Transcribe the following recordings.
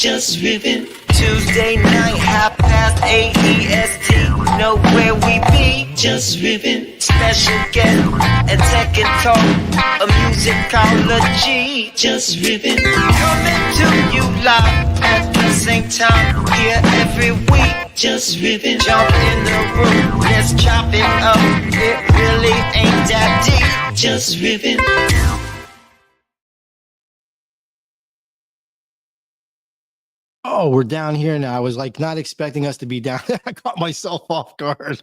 Just Riffin. Tuesday night, 8:30 EST. Know where we be. Just Riffin. Special guest, a tech and talk, a musicology. Just Riffin. Coming to you live at the same time here every week. Just Riffin. Jump in the room, let's chop it up. It really ain't that deep. Just Riffin. Oh, we're down here now. I was like not expecting us to be down there. I caught myself off guard.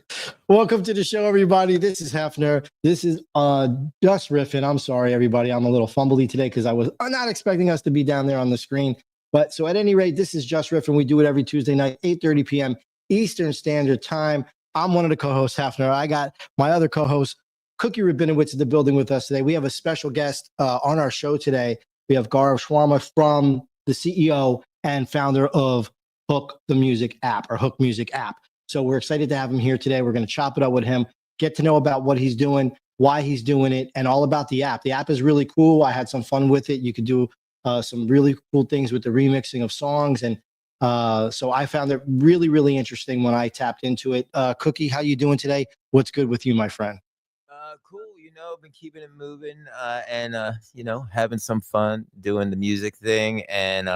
Welcome to the show, everybody. This is Hefner. This is Jus Riffin. I'm sorry, everybody. I'm a little fumbly today because I was not expecting us to be down there on the screen. But so at any rate, this is Jus Riffin. We do it every Tuesday night, 8:30 p.m. Eastern Standard Time. I'm one of the co-hosts, Hefner. I got my other co-host, Cookie Rabinowitz, in the building with us today. We have a special guest on our show today. We have Gaurav Sharma, from the CEO and founder of Hook Music app. So we're excited to have him here today. We're going to chop it up with him, get to know about what he's doing, why he's doing it, and all about the app. The app is really cool. I had some fun with it. You could do some really cool things with the remixing of songs. And so I found it really, really interesting when I tapped into it. Cookie, how you doing today? What's good with you, my friend? Cool. Been keeping it moving and having some fun doing the music thing and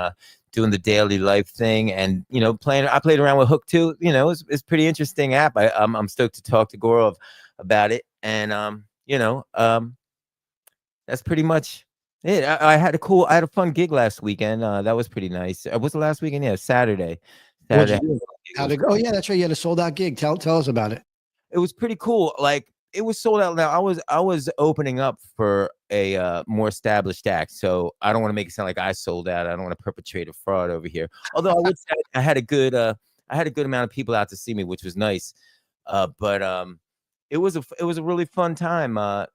doing the daily life thing, and I played around with Hook too. It's pretty interesting app. I'm stoked to talk to Gaurav about it, and that's pretty much it. I had a fun gig last weekend. That was pretty nice. Was the last weekend? Yeah, Saturday. How'd it go? Oh yeah, that's right. You had a sold out gig. Tell us about it. It was pretty cool. Like, it was sold out. Now I was opening up for a more established act, so I don't want to make it sound like I sold out. I don't want to perpetrate a fraud over here. Although I would say I had a good amount of people out to see me, which was nice. But it was a really fun time. I've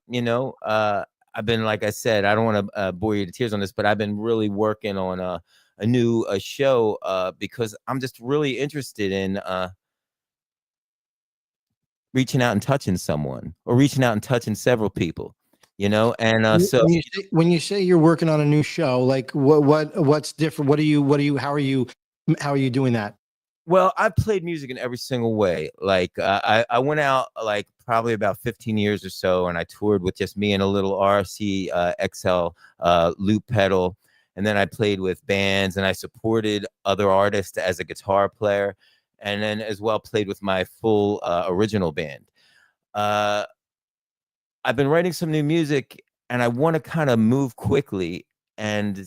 been, like I said, I don't want to bore you to tears on this, but I've been really working on a new show because I'm just really interested in reaching out and touching someone, or reaching out and touching several people, and so when you say you're working on a new show, like what's different? How are you doing that? Well, I've played music in every single way. Like I went out like probably about 15 years or so, and I toured with just me and a little RC XL loop pedal, and then I played with bands, and I supported other artists as a guitar player, and then as well played with my full original band. I've been writing some new music, and I want to kind of move quickly. And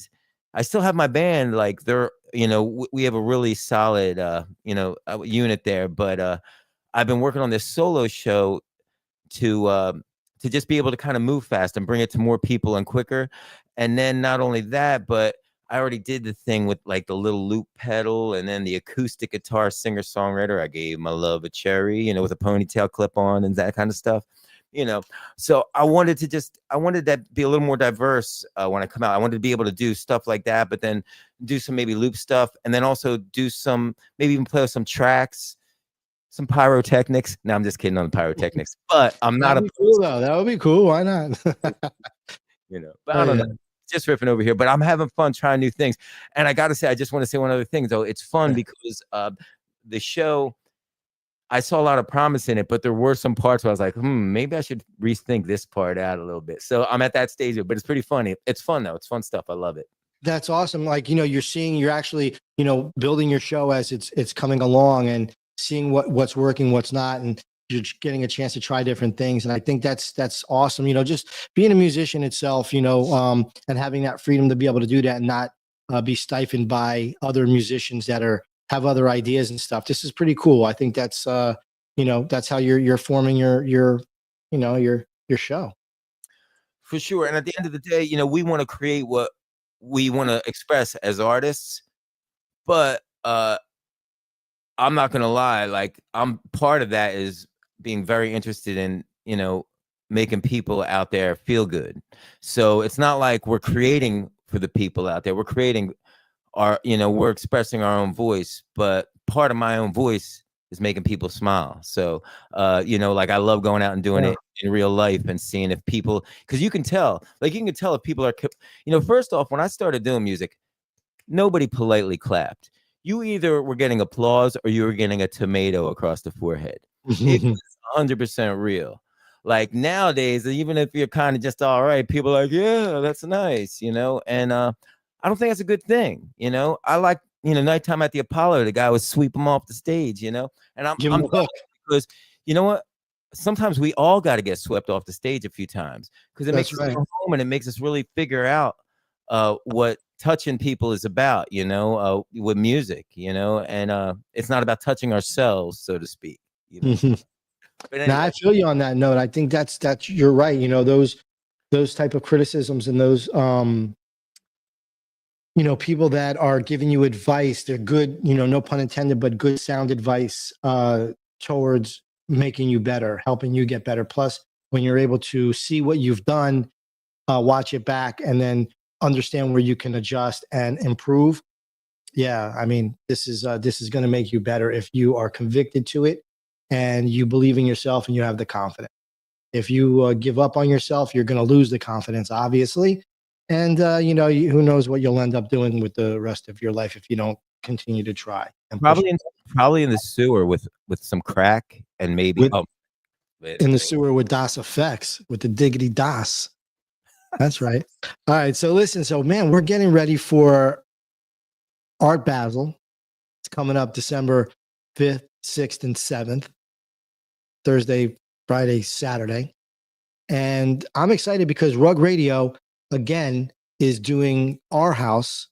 I still have my band. Like, we have a really solid, unit there. But I've been working on this solo show to just be able to kind of move fast and bring it to more people and quicker. And then not only that, but I already did the thing with like the little loop pedal, and then the acoustic guitar singer-songwriter. I gave my love a cherry, with a ponytail clip on and that kind of stuff. So I wanted that be a little more diverse when I come out. I wanted to be able to do stuff like that, but then do some maybe loop stuff, and then also do some, maybe even play with some tracks, some pyrotechnics. No, I'm just kidding on the pyrotechnics, but I'm not cool though. That would be cool. Why not? But I don't know. Just riffing over here, but I'm having fun trying new things. And I gotta say, I just want to say one other thing though. It's fun because the show, I saw a lot of promise in it, but there were some parts where I was like, maybe I should rethink this part out a little bit. So I'm at that stage, but it's pretty funny. It's fun though. It's fun stuff. I love it. That's awesome. Like, you're actually, building your show as it's coming along, and seeing what's working, what's not, and you're getting a chance to try different things. And I think that's awesome. Just being a musician itself, and having that freedom to be able to do that and not be stifled by other musicians that have other ideas and stuff. This is pretty cool. I think that's that's how you're forming your show. For sure. And at the end of the day, we want to create what we want to express as artists, but I'm not gonna lie, like, I'm part of that is being very interested in, making people out there feel good. So it's not like we're creating for the people out there. We're creating we're expressing our own voice, but part of my own voice is making people smile. So, like, I love going out and doing it in real life and seeing if people, because you can tell if people are, first off, when I started doing music, nobody politely clapped. You either were getting applause or you were getting a tomato across the forehead. It was 100% real. Like nowadays, even if you're kind of just all right, people are like, yeah, that's nice, and I don't think that's a good thing. I like, nighttime at the Apollo, the guy would sweep them off the stage, and Give I'm him a look. because you know what? Sometimes we all got to get swept off the stage a few times because it makes us go home and it makes us really figure out what touching people is about, with music, and it's not about touching ourselves, so to speak. But anyway. Now I feel you on that note. I think that's you're right. Those type of criticisms and those people that are giving you advice, they're good, no pun intended, but good sound advice towards making you better, helping you get better. Plus, when you're able to see what you've done, watch it back, and then understand where you can adjust and improve. Yeah, I mean, this is going to make you better if you are convicted to it and you believe in yourself and you have the confidence. If you give up on yourself, you're going to lose the confidence, obviously. And who knows what you'll end up doing with the rest of your life if you don't continue to try. And probably in the sewer with some crack and maybe in the sewer with DOS effects, with the diggity DOS. That's right. All right. So listen, man, we're getting ready for Art Basel. It's coming up December 5th, 6th, and 7th. Thursday, Friday, Saturday. And I'm excited because Rug Radio, again, is doing our house.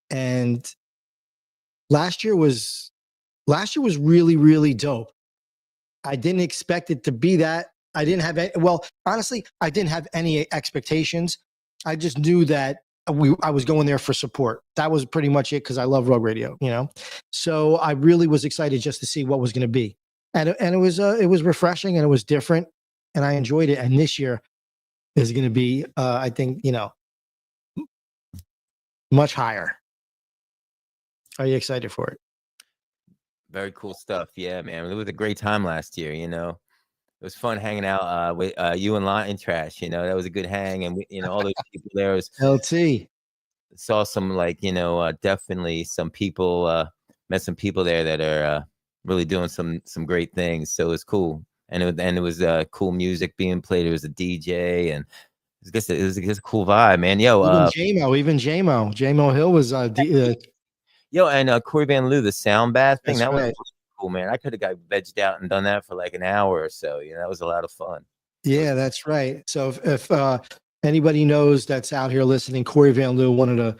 And last year was really, really dope. I didn't expect it to be that. I didn't have honestly, I didn't have any expectations. I just knew that I was going there for support. That was pretty much it because I love Rug Radio, So I really was excited just to see what was going to be. And it was refreshing and it was different and I enjoyed it. And this year is going to be, I think, much higher. Are you excited for it? Very cool stuff. Yeah, man. It was a great time last year, It was fun hanging out with you and Lion Trash, that was a good hang. And, all those people there was LT. Saw some definitely some people, met some people there that are really doing some great things. So it was cool. And it was cool music being played. It was a DJ and it was just a cool vibe, man. Yo, even J-Mo Hill was yo, and Corey Van Loo, the sound bath thing, that was right. cool, man. I could have got vegged out and done that for like an hour or so. That was a lot of fun. Yeah, that's right. So if anybody knows that's out here listening, Corey Van Loo, one of the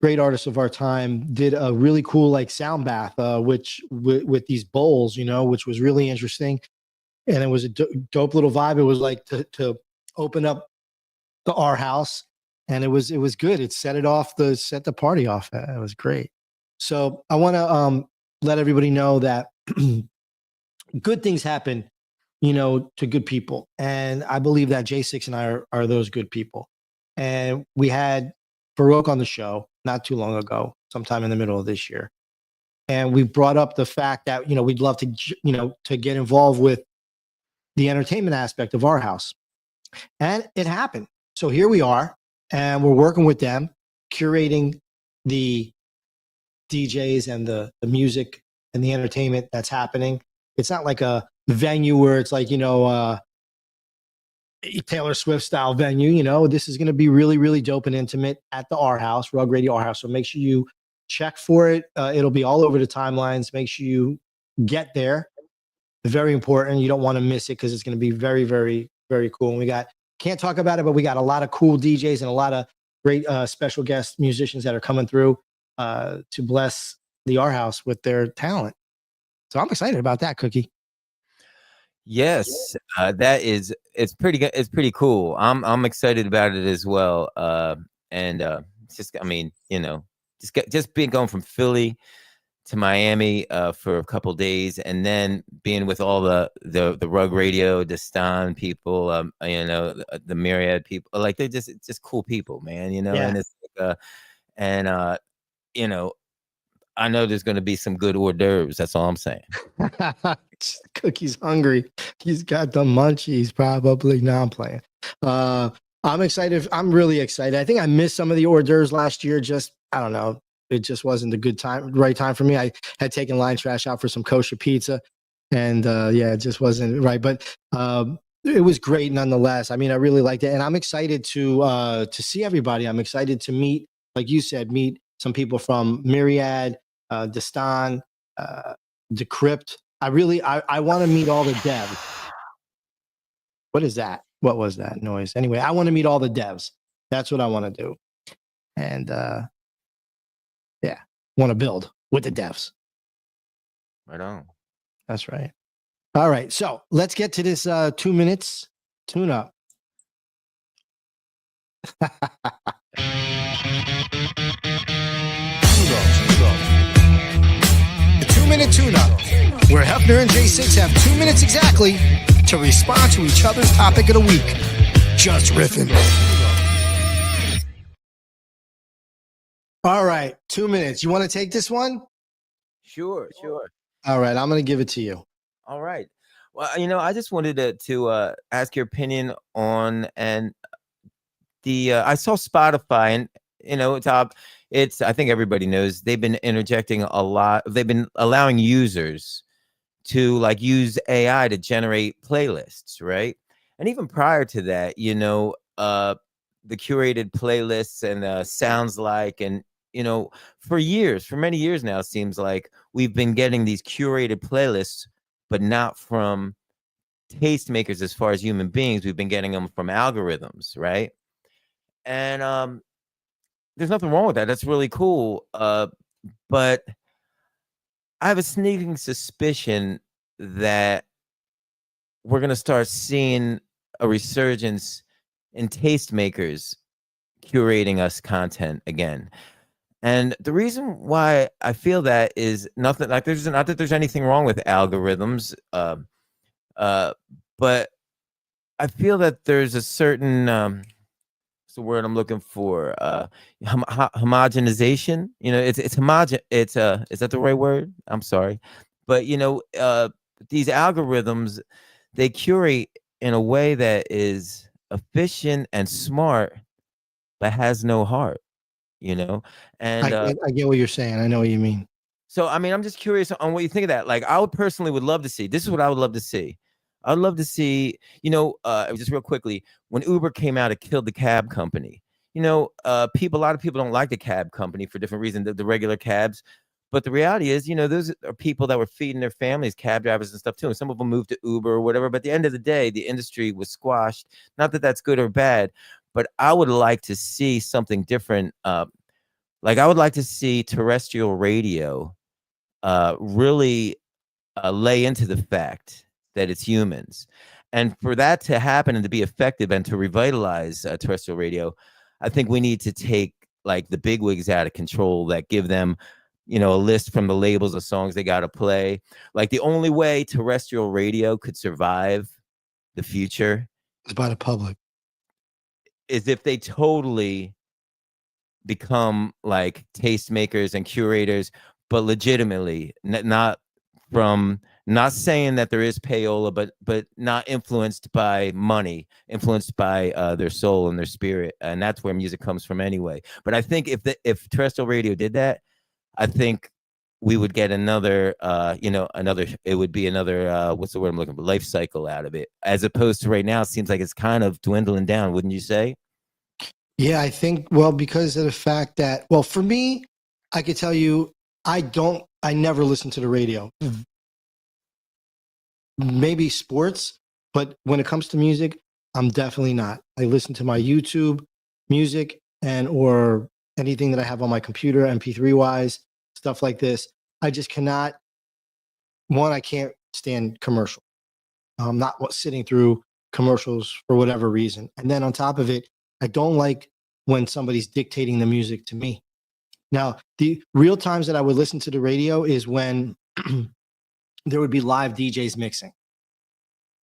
great artists of our time, did a really cool like sound bath, which with these bowls, which was really interesting, and it was a dope little vibe. It was like to open up our house, and it was good. It set the party off. It was great. So I want to let everybody know that good things happen, to good people. And I believe that J6 and I are those good people. And we had Baroque on the show not too long ago, sometime in the middle of this year. And we brought up the fact that, we'd love to, to get involved with the entertainment aspect of our house. And it happened. So here we are, and we're working with them, curating the DJs and the music and the entertainment that's happening. It's not like a venue where it's like, Taylor Swift style venue. This is going to be really, really dope and intimate at the R House, Rug Radio R House. So make sure you check for it. It'll be all over the timelines. Make sure you get there. Very important. You don't want to miss it because it's going to be very, very, very cool. And can't talk about it, but we got a lot of cool DJs and a lot of great special guest musicians that are coming through to bless the R House with their talent. So I'm excited about that, Cookie. Yes, it's pretty good. It's pretty cool. I'm excited about it as well. And it's just, I mean, just being going from Philly to Miami for a couple days, and then being with all the Rug Radio, Destan people, the Myriad people, like they're just cool people, man. And it's like, I know there's going to be some good hors d'oeuvres. That's all I'm saying. Cookie's hungry. He's got the munchies, probably. No, I'm playing. I'm excited. I'm really excited. I think I missed some of the hors d'oeuvres last year. Just, I don't know, it just wasn't the right time for me. I had taken line trash out for some kosher pizza, and yeah, it just wasn't right. But it was great nonetheless. I mean, I really liked it, and I'm excited to see everybody. I'm excited to meet, like you said, meet some people from Myriad, Destan, Decrypt. I want to meet all the devs. What is that? What was that noise? Anyway, I want to meet all the devs. That's what I want to do. And yeah, want to build with the devs. Right on. That's right. All right. So let's get to this 2 minutes tune up. The 2-minute tune up, where Hefner and J6 have 2 minutes exactly to respond to each other's topic of the week. Just riffing. All right, 2 minutes. You want to take this one? Sure. All right, I'm going to give it to you. All right. Well, I just wanted to ask your opinion on I saw Spotify, and it's I think everybody knows they've been interjecting a lot. They've been allowing users to use AI to generate playlists, right? And even prior to that, the curated playlists and sounds like, and for many years now, it seems like we've been getting these curated playlists, but not from tastemakers as far as human beings. We've been getting them from algorithms, right? And there's nothing wrong with that. That's really cool. But I have a sneaking suspicion that we're going to start seeing a resurgence in tastemakers curating us content again. And the reason why I feel that is nothing like there's not that there's anything wrong with algorithms, but I feel that there's a certain what's the word I'm looking for? Homogenization. It's homogen. Is that the right word? I'm sorry, but these algorithms, they curate in a way that is efficient and smart, but has no heart. And I get what you're saying. I know what you mean. So, I mean, I'm just curious on what you think of that. Like, I would love to see. This is what I would love to see. I'd love to see, just real quickly, when Uber came out, it killed the cab company. A lot of people don't like the cab company for different reasons, the regular cabs. But the reality is, those are people that were feeding their families, cab drivers and stuff too. And some of them moved to Uber or whatever. But at the end of the day, the industry was squashed. Not that that's good or bad, but I would like to see something different. I would like to see terrestrial radio really lay into the fact that it's humans. And for that to happen and to be effective and to revitalize terrestrial radio, I think we need to take the bigwigs out of control that give them, a list from the labels of songs they got to play. The only way terrestrial radio could survive the future is by the public. Is if they totally become tastemakers and curators, but legitimately, not saying that there is payola, but not influenced by money, influenced by their soul and their spirit, and that's where music comes from anyway. But I think if terrestrial radio did that, I think we would get another, it would be another, what's the word I'm looking for, life cycle out of it, as opposed to right now, it seems like it's kind of dwindling down, wouldn't you say? Yeah, I think, because of the fact that, for me, I could tell you, I never listen to the radio. Maybe sports, but when it comes to music, I'm definitely not. I listen to my YouTube music or anything that I have on my computer, MP3 wise, stuff like this. I just cannot. One, I can't stand commercial. I'm not sitting through commercials for whatever reason. And then on top of it, I don't like when somebody's dictating the music to me. Now, the real times that I would listen to the radio is when there would be live DJs mixing,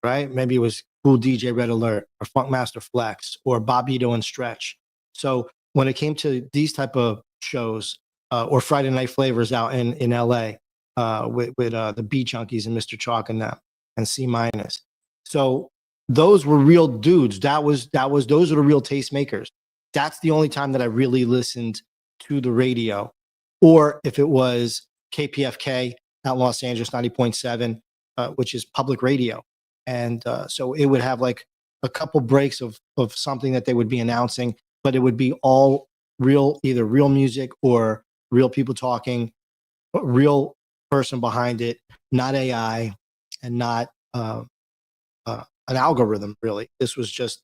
right? Maybe it was Cool DJ Red Alert or Funkmaster Flex or Bobito and Stretch. So when it came to these type of shows or Friday Night Flavors out in LA with the Beat Junkies and Mr. Chalk and them and C minus. So those were real dudes. Those are the real tastemakers. That's the only time that I really listened to the radio. or if it was KPFK at Los Angeles 90.7, which is public radio. And so it would have like a couple breaks of something that they would be announcing, but it would be all real, either real music or real people talking, a real person behind it, not AI and not an algorithm, really. This was just,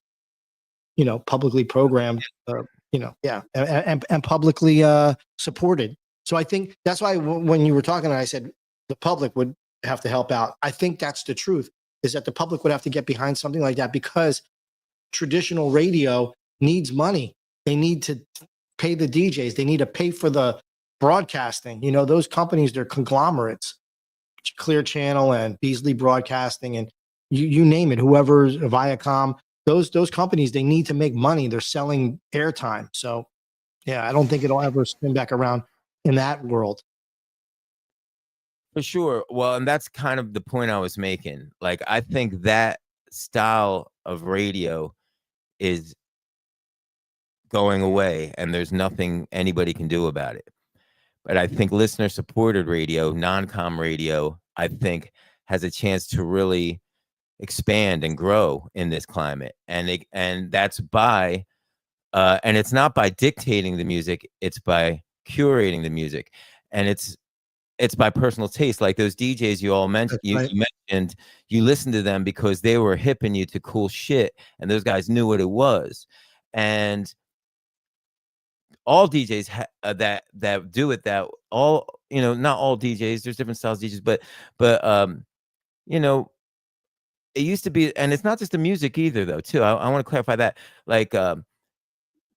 publicly programmed, and publicly supported. So I think that's why when you were talking, I said the public would have to help out. I think that's the truth, is that the public would have to get behind something like that, because traditional radio needs money. They need to pay the DJs. They need to pay for the broadcasting. Those companies, they're conglomerates, Clear Channel and Beasley Broadcasting, and you name it, whoever's Viacom, those companies, they need to make money. They're selling airtime. So yeah, I don't think it'll ever spin back around in that world. For sure. Well, and that's kind of the point I was making. Like, I think that style of radio is going away, and there's nothing anybody can do about it. But I think listener supported radio, non-com radio, I think has a chance to really expand and grow in this climate. And that's by and it's not by dictating the music, it's by curating the music. And it's by personal taste. Like those DJs you all mentioned, you mentioned, you listened to them because they were hipping you to cool shit, and those guys knew what it was. And all DJs that do it, that all, not all DJs, there's different styles of DJs, but it used to be, and it's not just the music either, though, too. I want to clarify that. Like,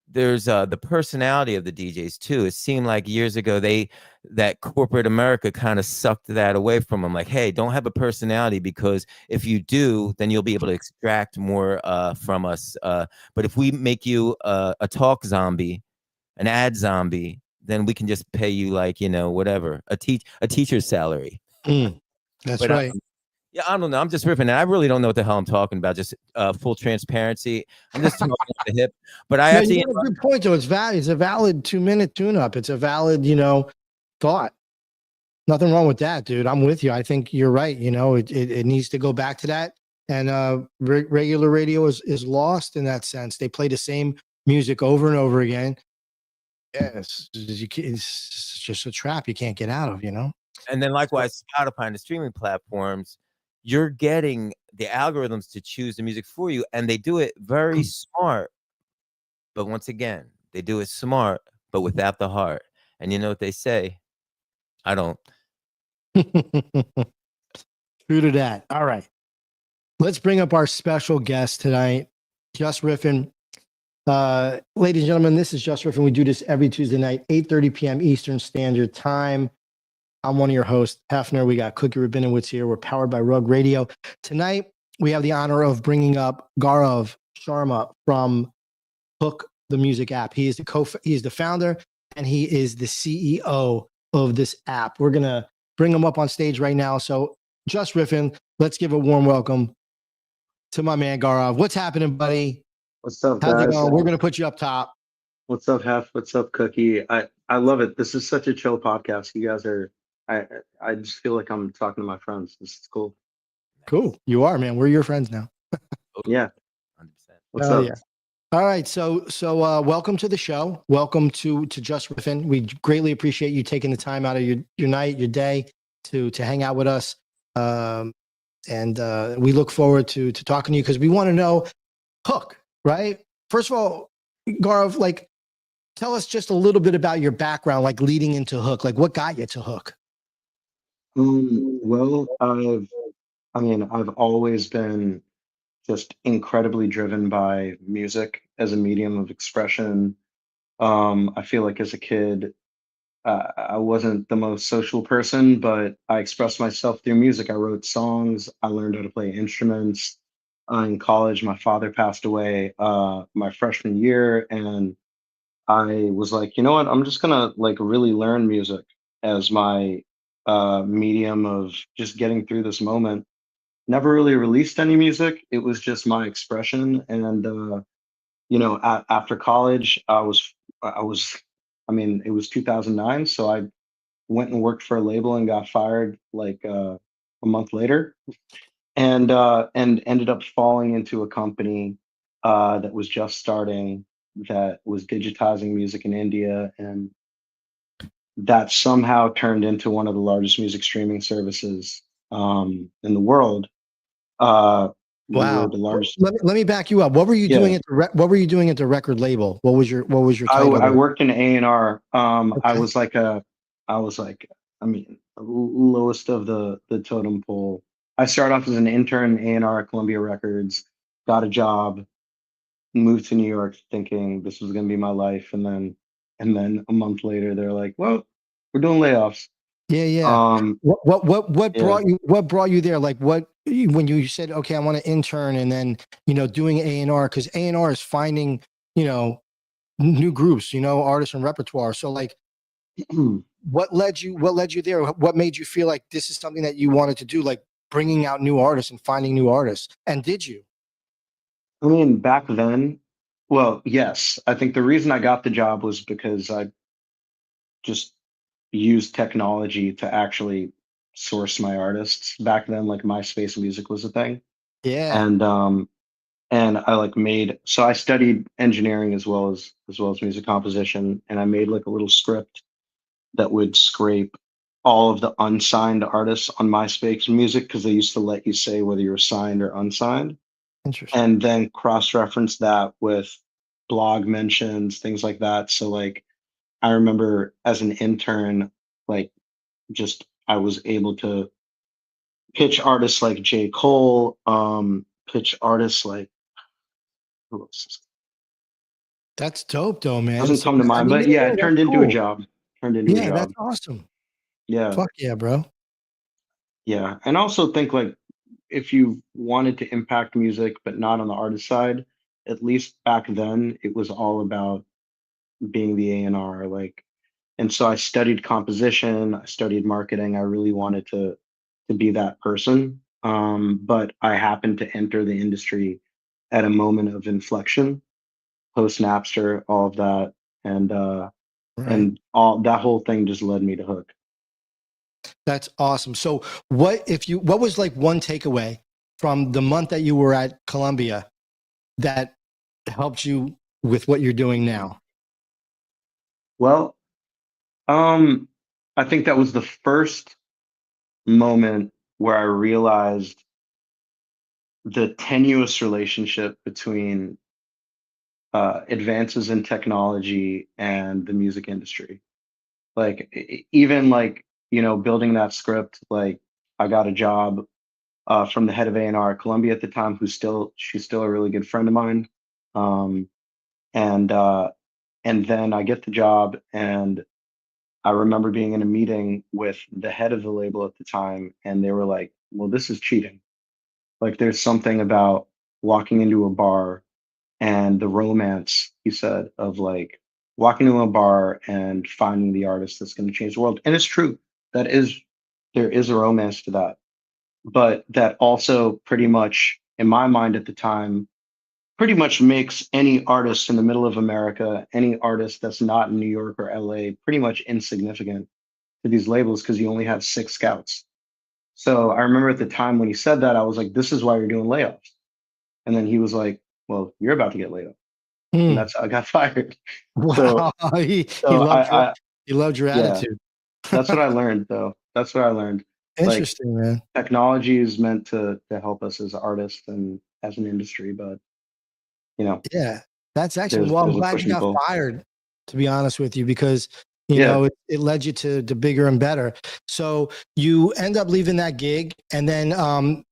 there's the personality of the DJs too. It seemed like years ago that corporate America kind of sucked that away from them. Like, hey, don't have a personality, because if you do, then you'll be able to extract more from us. But if we make you a talk zombie, an ad zombie, then we can just pay you like, whatever, a teacher's salary. That's right. Yeah, I don't know. I'm just riffing, and I really don't know what the hell I'm talking about. Just full transparency. I'm just talking at the hip. But I actually, you have a good point, though. It's a valid 2-minute tune-up. It's a valid, thought. Nothing wrong with that, dude. I'm with you. I think you're right. It needs to go back to that. And regular radio is lost in that sense. They play the same music over and over again. Yes, it's just a trap you can't get out of. And then likewise, Spotify and the streaming platforms, you're getting the algorithms to choose the music for you, and they do it very smart. But once again, they do it smart, but without the heart. And you know what they say? I don't. True to that. All right. Let's bring up our special guest tonight, Jus Riffin. Ladies and gentlemen, this is Jus Riffin. We do this every Tuesday night, 8:30 p.m. Eastern Standard Time. I'm one of your hosts, Hefner. We got Cookie Rabinowitz here. We're powered by Rug Radio. Tonight, we have the honor of bringing up Gaurav Sharma from Hook, the music app. He is the founder, and he is the CEO of this app. We're going to bring him up on stage right now. So, Jus Riffin, let's give a warm welcome to my man, Gaurav. What's happening, buddy? What's up, How's guys? it going? We're going to put you up top. What's up, Hef? What's up, Cookie? I love it. This is such a chill podcast. You guys are. I just feel like I'm talking to my friends. This is cool. Cool. You are, man. We're your friends now. Yeah. 100%. What's up? Yeah. All right. So welcome to the show. Welcome to Jus Riffin. We greatly appreciate you taking the time out of your night, your day to hang out with us. And we look forward to talking to you, because we want to know Hook, right? First of all, Gaurav, like, tell us just a little bit about your background, like leading into Hook. Like, what got you to Hook? Well, I've always been just incredibly driven by music as a medium of expression. I feel like as a kid, I wasn't the most social person, but I expressed myself through music. I wrote songs. I learned how to play instruments. In college, my father passed away my freshman year, and I was like, you know what? I'm just gonna like really learn music as my medium of just getting through this moment. Never really released any music. It was just my expression. And after college, I was, it was 2009, so I went and worked for a label and got fired like a month later, and ended up falling into a company that was just starting, that was digitizing music in India, and that somehow turned into one of the largest music streaming services in the world. Uh, we were Wow. the largest. Let me back you up. What were you Yeah, doing at what were you doing at the record label? What was your title I there? worked in A&R. I Okay. was like I was like, I mean, lowest of the totem pole. I started off as an intern in A&R at Columbia Records, got a job, moved to New York thinking this was going to be my life, and then a month later they're like, well, we're doing layoffs. Yeah, yeah. Um, yeah. What brought you there? Like when you said, okay, I want to intern, and then doing A&R, because A&R is finding you know new groups, artists and repertoire. So like, what led you there? What made you feel like this is something that you wanted to do, like bringing out new artists and finding new artists? And did you? I mean, back then, well, yes, I think the reason I got the job was because I just used technology to actually source my artists. Back then, like MySpace Music was a thing, Yeah, and I like made, so I studied engineering as well as music composition, and I made like a little script that would scrape all of the unsigned artists on MySpace Music, because they used to let you say whether you were signed or unsigned, interesting. and then cross-reference that with blog mentions, things like that. So like I remember as an intern, like just I was able to pitch artists like J. Cole, pitch artists like who else? That's dope, though, man. Doesn't So come to I mind, mean, but yeah, yeah, it that's turned into a cool. job. Turned into a Yeah, that's job. awesome. Yeah, Fuck yeah, bro. yeah. And also think like if you wanted to impact music, but not on the artist side, at least back then, it was all about being the A&R. Like, and so I studied composition, I studied marketing. I really wanted to be that person. But I happened to enter the industry at a moment of inflection, post Napster, all of that, and Right. all that whole thing just led me to Hook. That's awesome. So what was like one takeaway from the month that you were at Columbia that helped you with what you're doing now? Well, I think that was the first moment where I realized the tenuous relationship between advances in technology and the music industry. Like even like building that script, like I got a job from the head of A&R at Columbia at the time, she's still a really good friend of mine. Um, and and then I get the job, and I remember being in a meeting with the head of the label at the time, and they were like, "Well, this is cheating. Like, there's something about walking into a bar and the romance," he said, of like walking into a bar and finding the artist that's going to change the world. And it's true. That is, there is a romance to that. But that also pretty much, in my mind at the time, pretty much makes any artist in the middle of America, any artist that's not in New York or LA, pretty much insignificant to these labels, because you only have six scouts. So I remember at the time when he said that, I was like, this is why you're doing layoffs. And then he was like, well, you're about to get laid off. And Hmm. that's how I got fired. So, Wow. He so loved I your yeah, attitude. that's what I learned though. That's what I learned. Like Interesting, man. technology is meant to help us as artists and as an industry, but you know, Yeah, that's excellent. there's Well, I'm there's a glad push you and got pull. fired, to be honest with you, because Yeah. it led you to bigger and better. So you end up leaving that gig, and then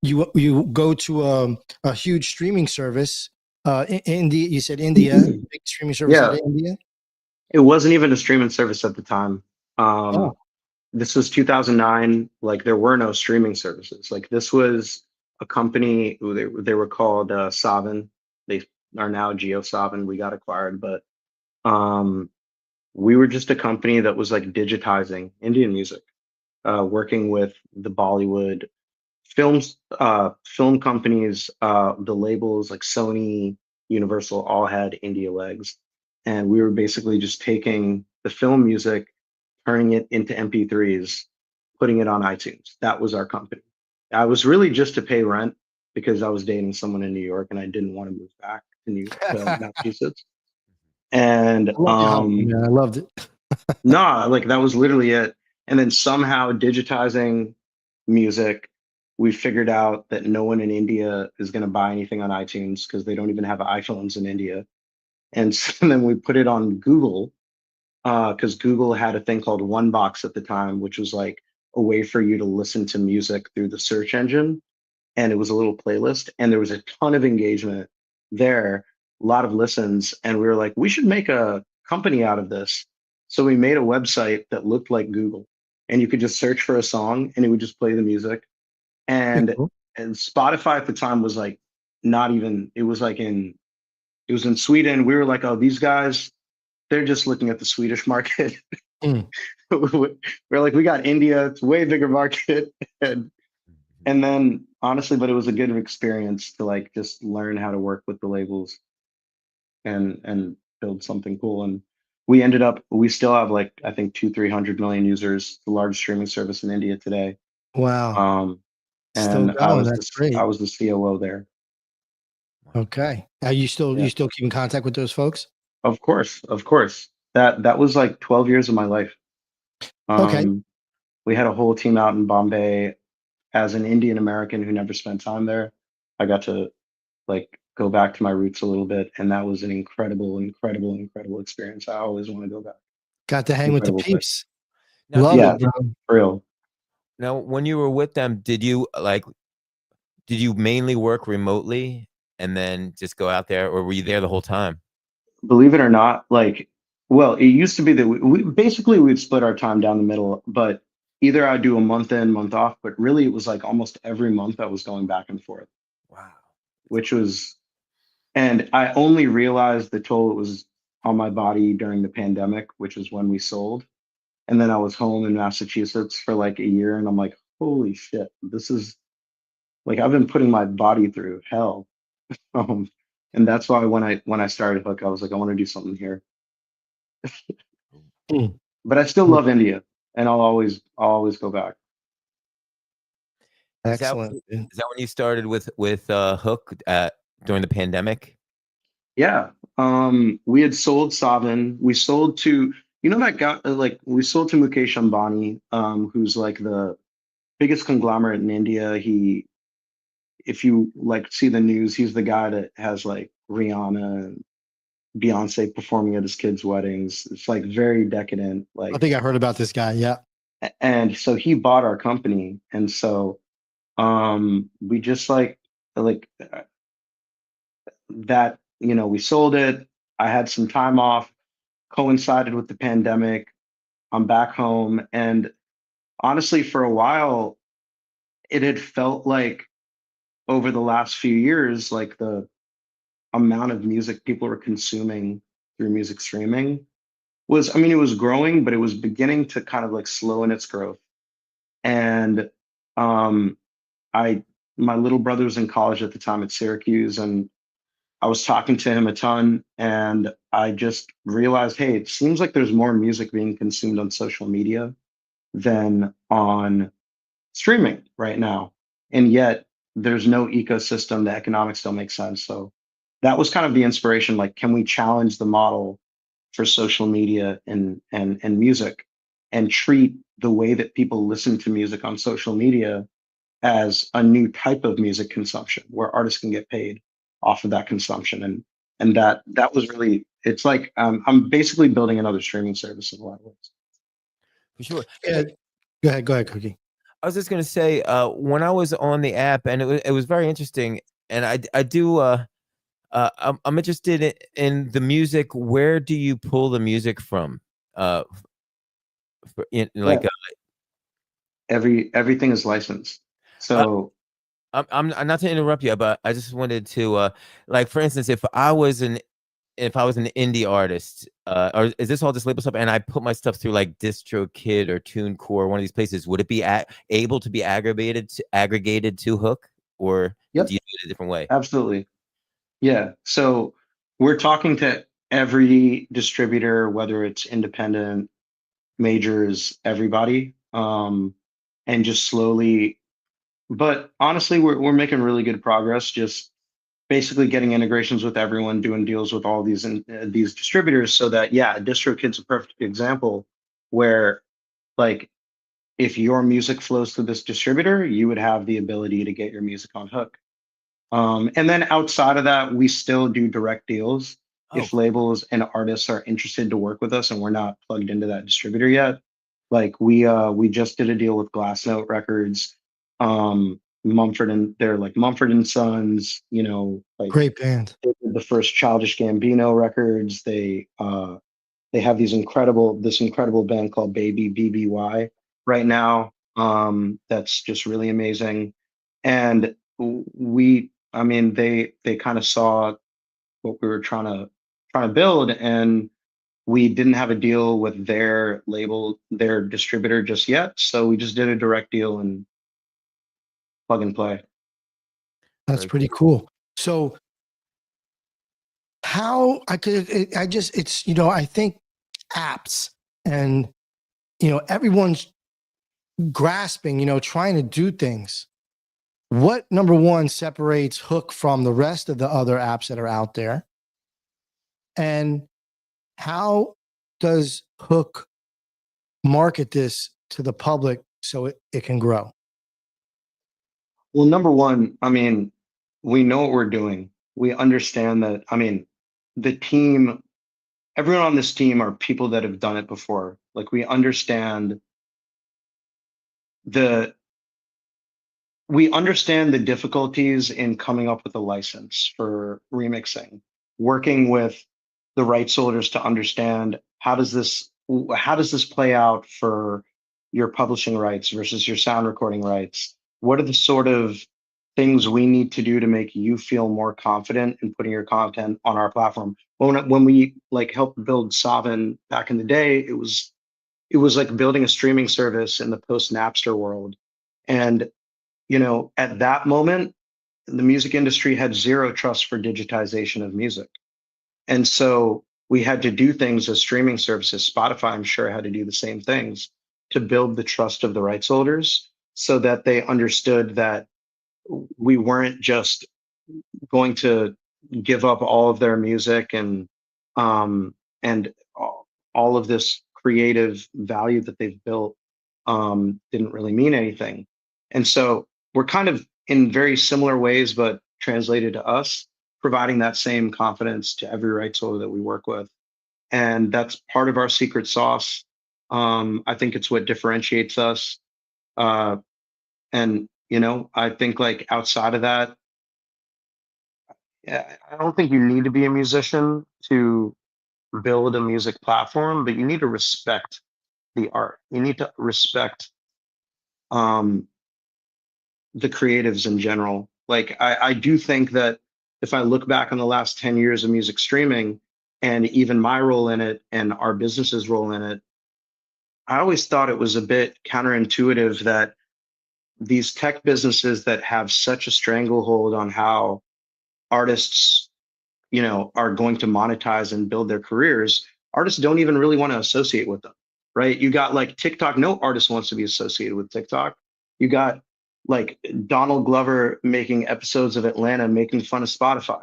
you go to a huge streaming service. India, you said India, big streaming service out Yeah. of India. It wasn't even a streaming service at the time. Oh, This was 2009. Like there were no streaming services. Like this was a company who they were called Savin. They are now GeoSavin. We got acquired, but um, we were just a company that was like digitizing Indian music, working with the Bollywood film companies, the labels like Sony, Universal, all had India legs, and we were basically just taking the film music turning it into MP3s, putting it on iTunes. That was our company. I was really just to pay rent because I was dating someone in New York and I didn't want to move back to I Massachusetts. And love your hustle, man. I loved it. no, like that was literally it. And then somehow digitizing music, we figured out that no one in India is going to buy anything on iTunes because they don't even have iPhones in India. And so then we put it on Google because Google had a thing called One Box at the time, which was like a way for you to listen to music through the search engine. And it was a little playlist, and there was a ton of engagement there, a lot of listens. And we were like, we should make a company out of this. So we made a website that looked like Google, and you could just search for a song and it would just play the music. And Cool. and Spotify at the time was like not even, it was in Sweden. We were like, oh, these guys, they're just looking at the Swedish market. Mm. We're like, we got India, it's a way bigger market. And then honestly, but it was a good experience to like just learn how to work with the labels and build something cool. And we still have like I think 300 million users, the largest streaming service in India today. Wow. Um, Still and going. That's I great. was the COO there. Okay. Are you still Yeah, keep in contact with those folks? of course, of course. That was like 12 years of my life. Okay. Um, we had a whole team out in Bombay. As an Indian American who never spent time there, I got to like go back to my roots a little bit, and that was an incredible, incredible, incredible experience. I always want to go back. Got to hang with the Incredible place. peeps. Now, Love Yeah, it, bro. for real. now, when you were with them, did you mainly work remotely and then just go out there, or were you there the whole time? Believe it or not, like, well, it used to be that we basically we'd split our time down the middle, but either I'd do a month in, month off, but really it was like almost every month I was going back and forth, Wow. which was, and I only realized the toll it was on my body during the pandemic, which was when we sold. And then I was home in Massachusetts for like a year, and I'm like, holy shit, this is like I've been putting my body through hell. Um, and that's why when I started Hook, I was like, I want to do something here. Mm. But I still love India, and I'll always go back. Is that Excellent. is that when you started with Hook during the pandemic? Yeah. We had sold Savin. We sold to that guy like we sold to Mukesh Ambani, who's like the biggest conglomerate in India. If you like see the news, he's the guy that has like Rihanna and Beyonce performing at his kids' weddings. It's like very decadent. I think I heard about this guy. Yeah. And so he bought our company, and so we just like that. We sold it. I had some time off, coincided with the pandemic. I'm back home, and honestly, for a while, it had felt like over the last few years, like the amount of music people were consuming through music streaming was, I mean, it was growing, but it was beginning to kind of like slow in its growth. And um, I, my little brother was in college at the time at Syracuse, and I was talking to him a ton, and I just realized, hey, it seems like there's more music being consumed on social media than on streaming right now. And yet there's no ecosystem. The economics don't make sense. So that was kind of the inspiration. Like, can we challenge the model for social media and music and treat the way that people listen to music on social media as a new type of music consumption where artists can get paid off of that consumption? And that was really, it's like I'm basically building another streaming service in a lot of ways. For sure. Yeah. Go ahead, Cookie. I was just gonna say, when I was on the app, and it was very interesting, and I do I'm interested in the music. Where do you pull the music from? Uh, Yeah, like everything is licensed. uh, So I'm not to interrupt you, but I just wanted to like, for instance, if I was an indie artist, or is this all just label stuff? And I put my stuff through like DistroKid or TuneCore, one of these places. Would it be able to be aggregated to Hook, or yep, do you do it a different way? absolutely. Yeah. So we're talking to every distributor, whether it's independent, majors, everybody, and just slowly. But honestly, we're making really good progress. Just basically getting integrations with everyone, doing deals with all these distributors, so that yeah, DistroKid's a perfect example where like if your music flows through this distributor, you would have the ability to get your music on Hook. And then outside of that, we still do direct deals. Oh, If labels and artists are interested to work with us and we're not plugged into that distributor yet, like we just did a deal with Glassnote Records, Mumford and they're like Mumford and Sons, you know, like Great band. they did the first Childish Gambino records. They have this incredible band called Baby BBY right now. That's just really amazing. And I mean, they kind of saw what we were trying to build, and we didn't have a deal with their label, their distributor just yet. So we just did a direct deal and plug and play. That's very pretty cool. So how I could, I just, it's, you know, I think apps and, you know, everyone's grasping, you know, trying to do things. What number one separates Hook from the rest of the other apps that are out there? And how does Hook market this to the public so it can grow? Well, number one, I mean, we know what we're doing. We understand that. I mean, the team, everyone on this team are people that have done it before. Like the we understand the difficulties in coming up with a license for remixing, working with the rights holders to understand how does this play out for your publishing rights versus your sound recording rights? What are the sort of things we need to do to make you feel more confident in putting your content on our platform? When we like helped build Savin back in the day, it was like building a streaming service in the post Napster world. And you know, at that moment, the music industry had zero trust for digitization of music. And so we had to do things as streaming services. Spotify, I'm sure, had to do the same things to build the trust of the rights holders so that they understood that we weren't just going to give up all of their music and all of this creative value that they've built didn't really mean anything. And so we're kind of in very similar ways, but translated to us, providing that same confidence to every rights holder that we work with. And that's part of our secret sauce. I think it's what differentiates us. Uh, and, you know, I think like outside of that, yeah, I don't think you need to be a musician to build a music platform, but you need to respect the art. You need to respect um, the creatives in general. Like I do think that if I look back on the last 10 years of music streaming and even my role in it and our business's role in it, I always thought it was a bit counterintuitive that these tech businesses that have such a stranglehold on how artists, you know, are going to monetize and build their careers, artists don't even really want to associate with them, right? You got like TikTok, no artist wants to be associated with TikTok. You got like Donald Glover making episodes of Atlanta making fun of Spotify.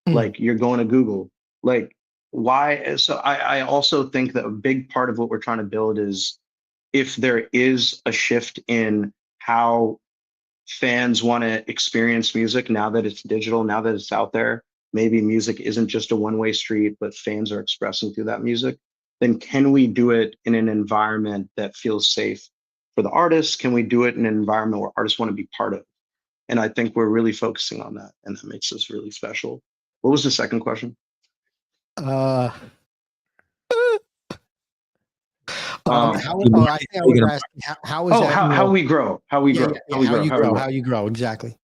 Mm. Like you're going to Google. Like why? So I also think that a big part of what we're trying to build is if there is a shift in how fans want to experience music now that it's digital, now that it's out there, maybe music isn't just a one-way street, but fans are expressing through that music, then can we do it in an environment that feels safe for the artists? Can we do it in an environment where artists want to be part of? And I think we're really focusing on that, and that makes us really special. What was the second question? Uh, Um, how, You oh, might I think I be was gonna- asking, how is oh, that, you how know, we grow, how we yeah, grow, yeah, how yeah, we how grow, you how we grow, grow. how you grow, exactly.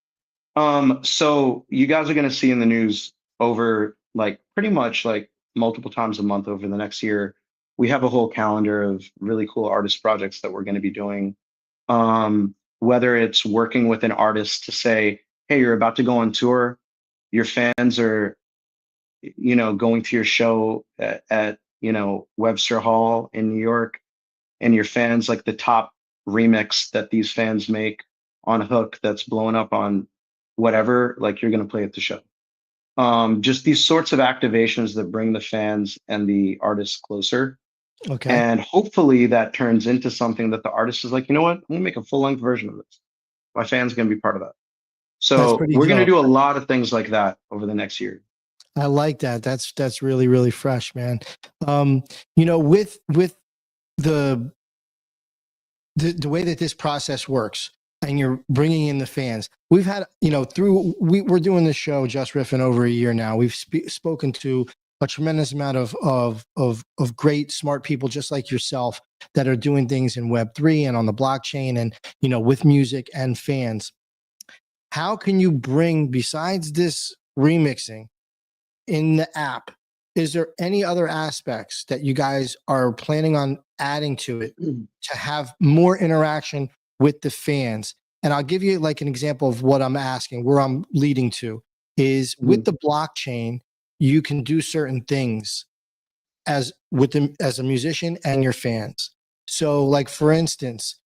So you guys are going to see in the news over like pretty much like multiple times a month over the next year. We have a whole calendar of really cool artist projects that we're going to be doing. Whether it's working with an artist to say, hey, you're about to go on tour, your fans are, you know, going to your show at you know, Webster Hall in New York. and your fans like the top remix that these fans make on Hook that's blowing up on whatever, like you're going to play at the show. Just these sorts of activations that bring the fans and the artists closer. Okay. And hopefully that turns into something that the artist is like, you know what, I'm gonna make a full length version of this. My fans are gonna be part of that. That's So pretty we're gonna dope. do a lot of things like that over the next year. I like that. That's really, really fresh, man. You know, with the the way that this process works, and you're bringing in the fans. We've had, you know, we're doing this show, Jus Riffin, over a year now. We've spoken to a tremendous amount of great, smart people just like yourself that are doing things in Web3 and on the blockchain and, you know, with music and fans. How can you bring, besides this remixing in the app, is there any other aspects that you guys are planning on adding to it to have more interaction with the fans? And I'll give you like an example of what I'm asking, where I'm leading to is with the blockchain, you can do certain things as a musician and your fans. So like, for instance,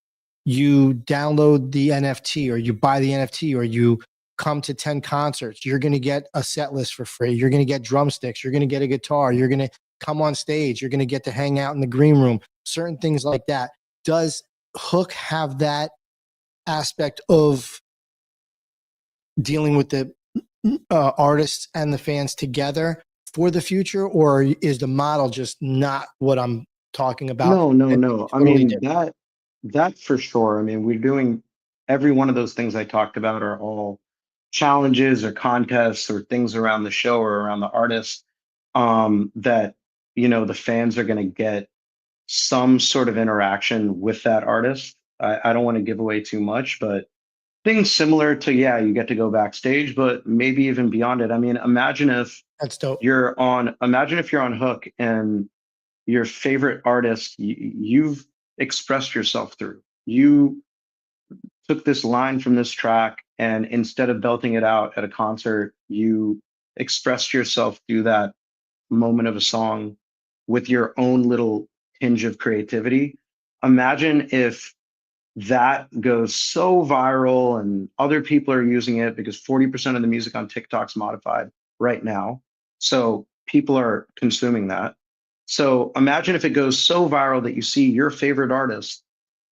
you download the NFT or you buy the NFT or you come to 10 concerts, you're going to get a set list for free. You're going to get drumsticks. You're going to get a guitar. You're going to come on stage. You're going to get to hang out in the green room, certain things like that. Does Hook have that aspect of dealing with the artists and the fans together for the future, or is the model just not what I'm talking about? No. I Totally mean, different. that for sure. I mean, we're doing every one of those things I talked about are all challenges or contests or things around the show or around the artist, that, you know, the fans are going to get some sort of interaction with that artist. I don't want to give away too much, but things similar to, yeah, you get to go backstage, but maybe even beyond it. I mean, That's dope. imagine if you're on Hook and your favorite artist, you've expressed yourself through. You took this line from this track, and instead of belting it out at a concert, you expressed yourself through that moment of a song with your own little tinge of creativity. Imagine if that goes so viral and other people are using it, because 40% of the music on TikTok's modified right now. So people are consuming that. So imagine if it goes so viral that you see your favorite artist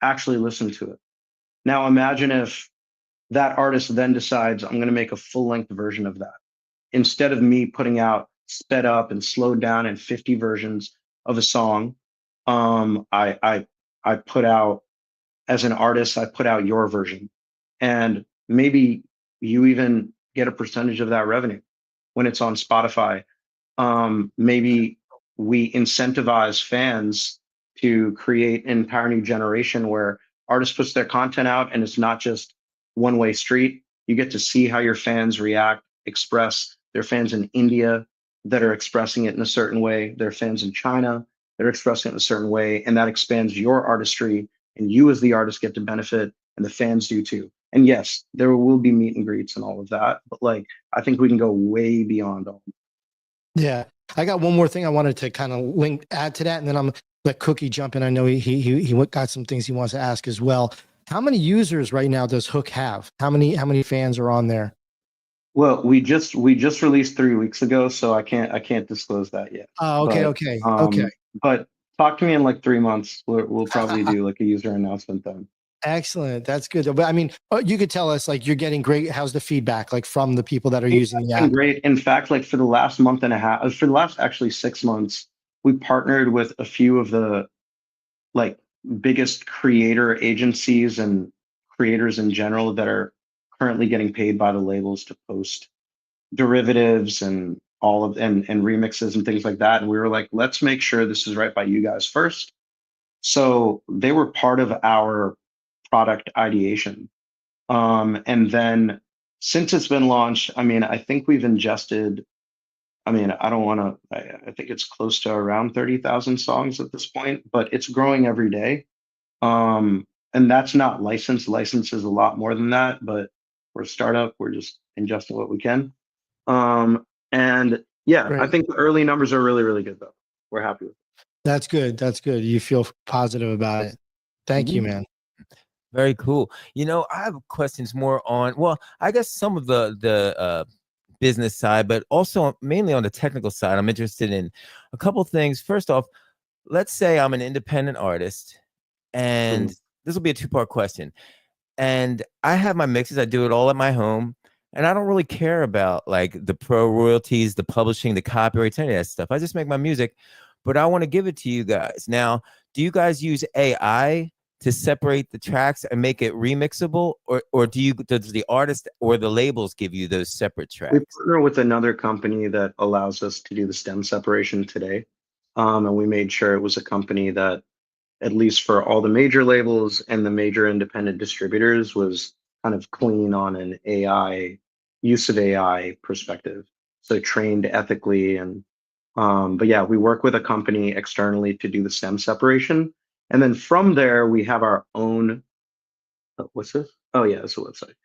actually listen to it. Now imagine if that artist then decides, I'm going to make a full length version of that. Instead of me putting out sped up and slowed down and 50 versions of a song, I put out, as an artist, I put out your version. And maybe you even get a percentage of that revenue when it's on Spotify. Maybe we incentivize fans to create an entire new generation where artists puts their content out and it's not just one way street. You get to see how your fans react, express. Their fans in India that are expressing it in a certain way. Their fans in China that are expressing it in a certain way, and that expands your artistry. And you, as the artist, get to benefit, and the fans do too. And yes, there will be meet and greets and all of that, but like, I think we can go way beyond all. Yeah. I got one more thing I wanted to kind of add to that, and then I'm let Cookie jump in. I know he got some things he wants to ask as well. How many users right now does Hook have? How many fans are on there? Well, we just released 3 weeks ago, so I can't disclose that yet. Oh, okay, But okay. but talk to me in like 3 months. We'll probably do like a user announcement then. Excellent. That's good. But I mean, you could tell us like you're getting great. How's the feedback like from the people that are using the It's been app? great. In fact, like for the last month and a half, for the last actually 6 months, we partnered with a few of the like biggest creator agencies and creators in general that are currently getting paid by the labels to post derivatives and all of and remixes and things like that. And we were like, let's make sure this is right by you guys first. So they were part of our product ideation. And then since it's been launched, I mean, I think we've ingested, I mean, I don't want to, I think it's close to around 30,000 songs at this point, but it's growing every day. And that's not licensed. License is a lot more than that, but we're a startup. We're just ingesting what we can. And yeah, I Great. think the early numbers are really, really good though. We're happy with it. That's good. That's good. You feel positive about it. Thank you, Mhm. man. Very cool. I have questions more on, well, I guess some of the business side, but also mainly on the technical side. I'm interested in a couple things. First off, let's say I'm an independent artist, and Mhm. this will be a two-part question. And I have my mixes. I do it all at my home, and I don't really care about like the pro royalties, the publishing, the copyrights, any of that stuff. I just make my music, but I want to give it to you guys. Now, do you guys use AI to separate the tracks and make it remixable, or does the artist or the labels give you those separate We tracks? partner with another company that allows us to do the stem separation today. And we made sure it was a company that, at least for all the major labels and the major independent distributors, was kind of clean on an AI use of AI perspective. So trained ethically. And but yeah, we work with a company externally to do the stem separation. And then from there, we have our own, what's this? Oh yeah, it's a website.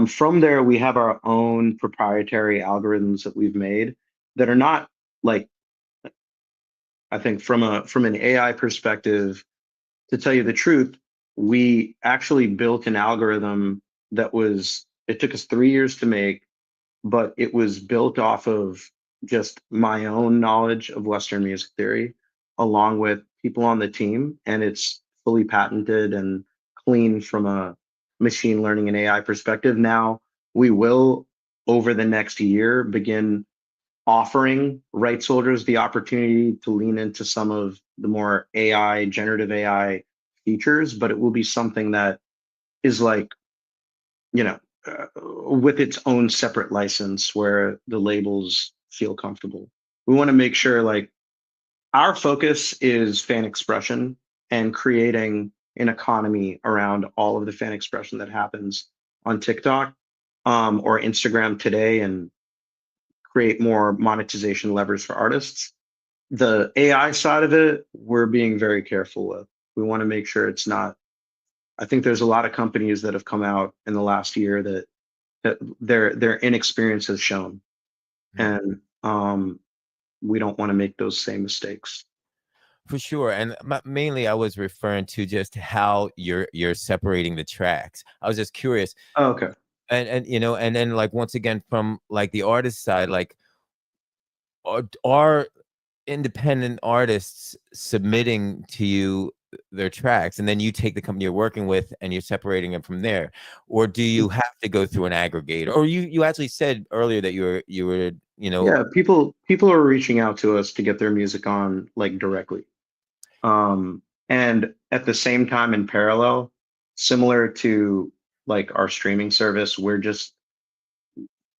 From there, we have our own proprietary algorithms that we've made that are not like, I think from an AI perspective, to tell you the truth, we actually built an algorithm that was, it took us 3 years to make, but it was built off of just my own knowledge of Western music theory, along with people on the team. And it's fully patented and clean from a machine learning and AI perspective. Now, we will, over the next year, begin offering rights holders the opportunity to lean into some of the more AI, generative AI features, but it will be something that is like, you know, with its own separate license where the labels feel comfortable. We want to make sure like our focus is fan expression and creating an economy around all of the fan expression that happens on TikTok or Instagram today, and create more monetization levers for artists. The AI side of it, we're being very careful with. We want to make sure it's not. I think there's a lot of companies that have come out in the last year that their inexperience has shown, Hmm. and we don't want to make those same mistakes. For sure. And mainly I was referring to just how you're separating the tracks. I was just curious. Oh, okay. And then like once again from like the artist side, like are independent artists submitting to you their tracks, and then you take the company you're working with and you're separating them from there, or do you have to go through an aggregator? Or you actually said earlier that you were Yeah, people are reaching out to us to get their music on like directly. And at the same time, in parallel, similar to like our streaming service, we're just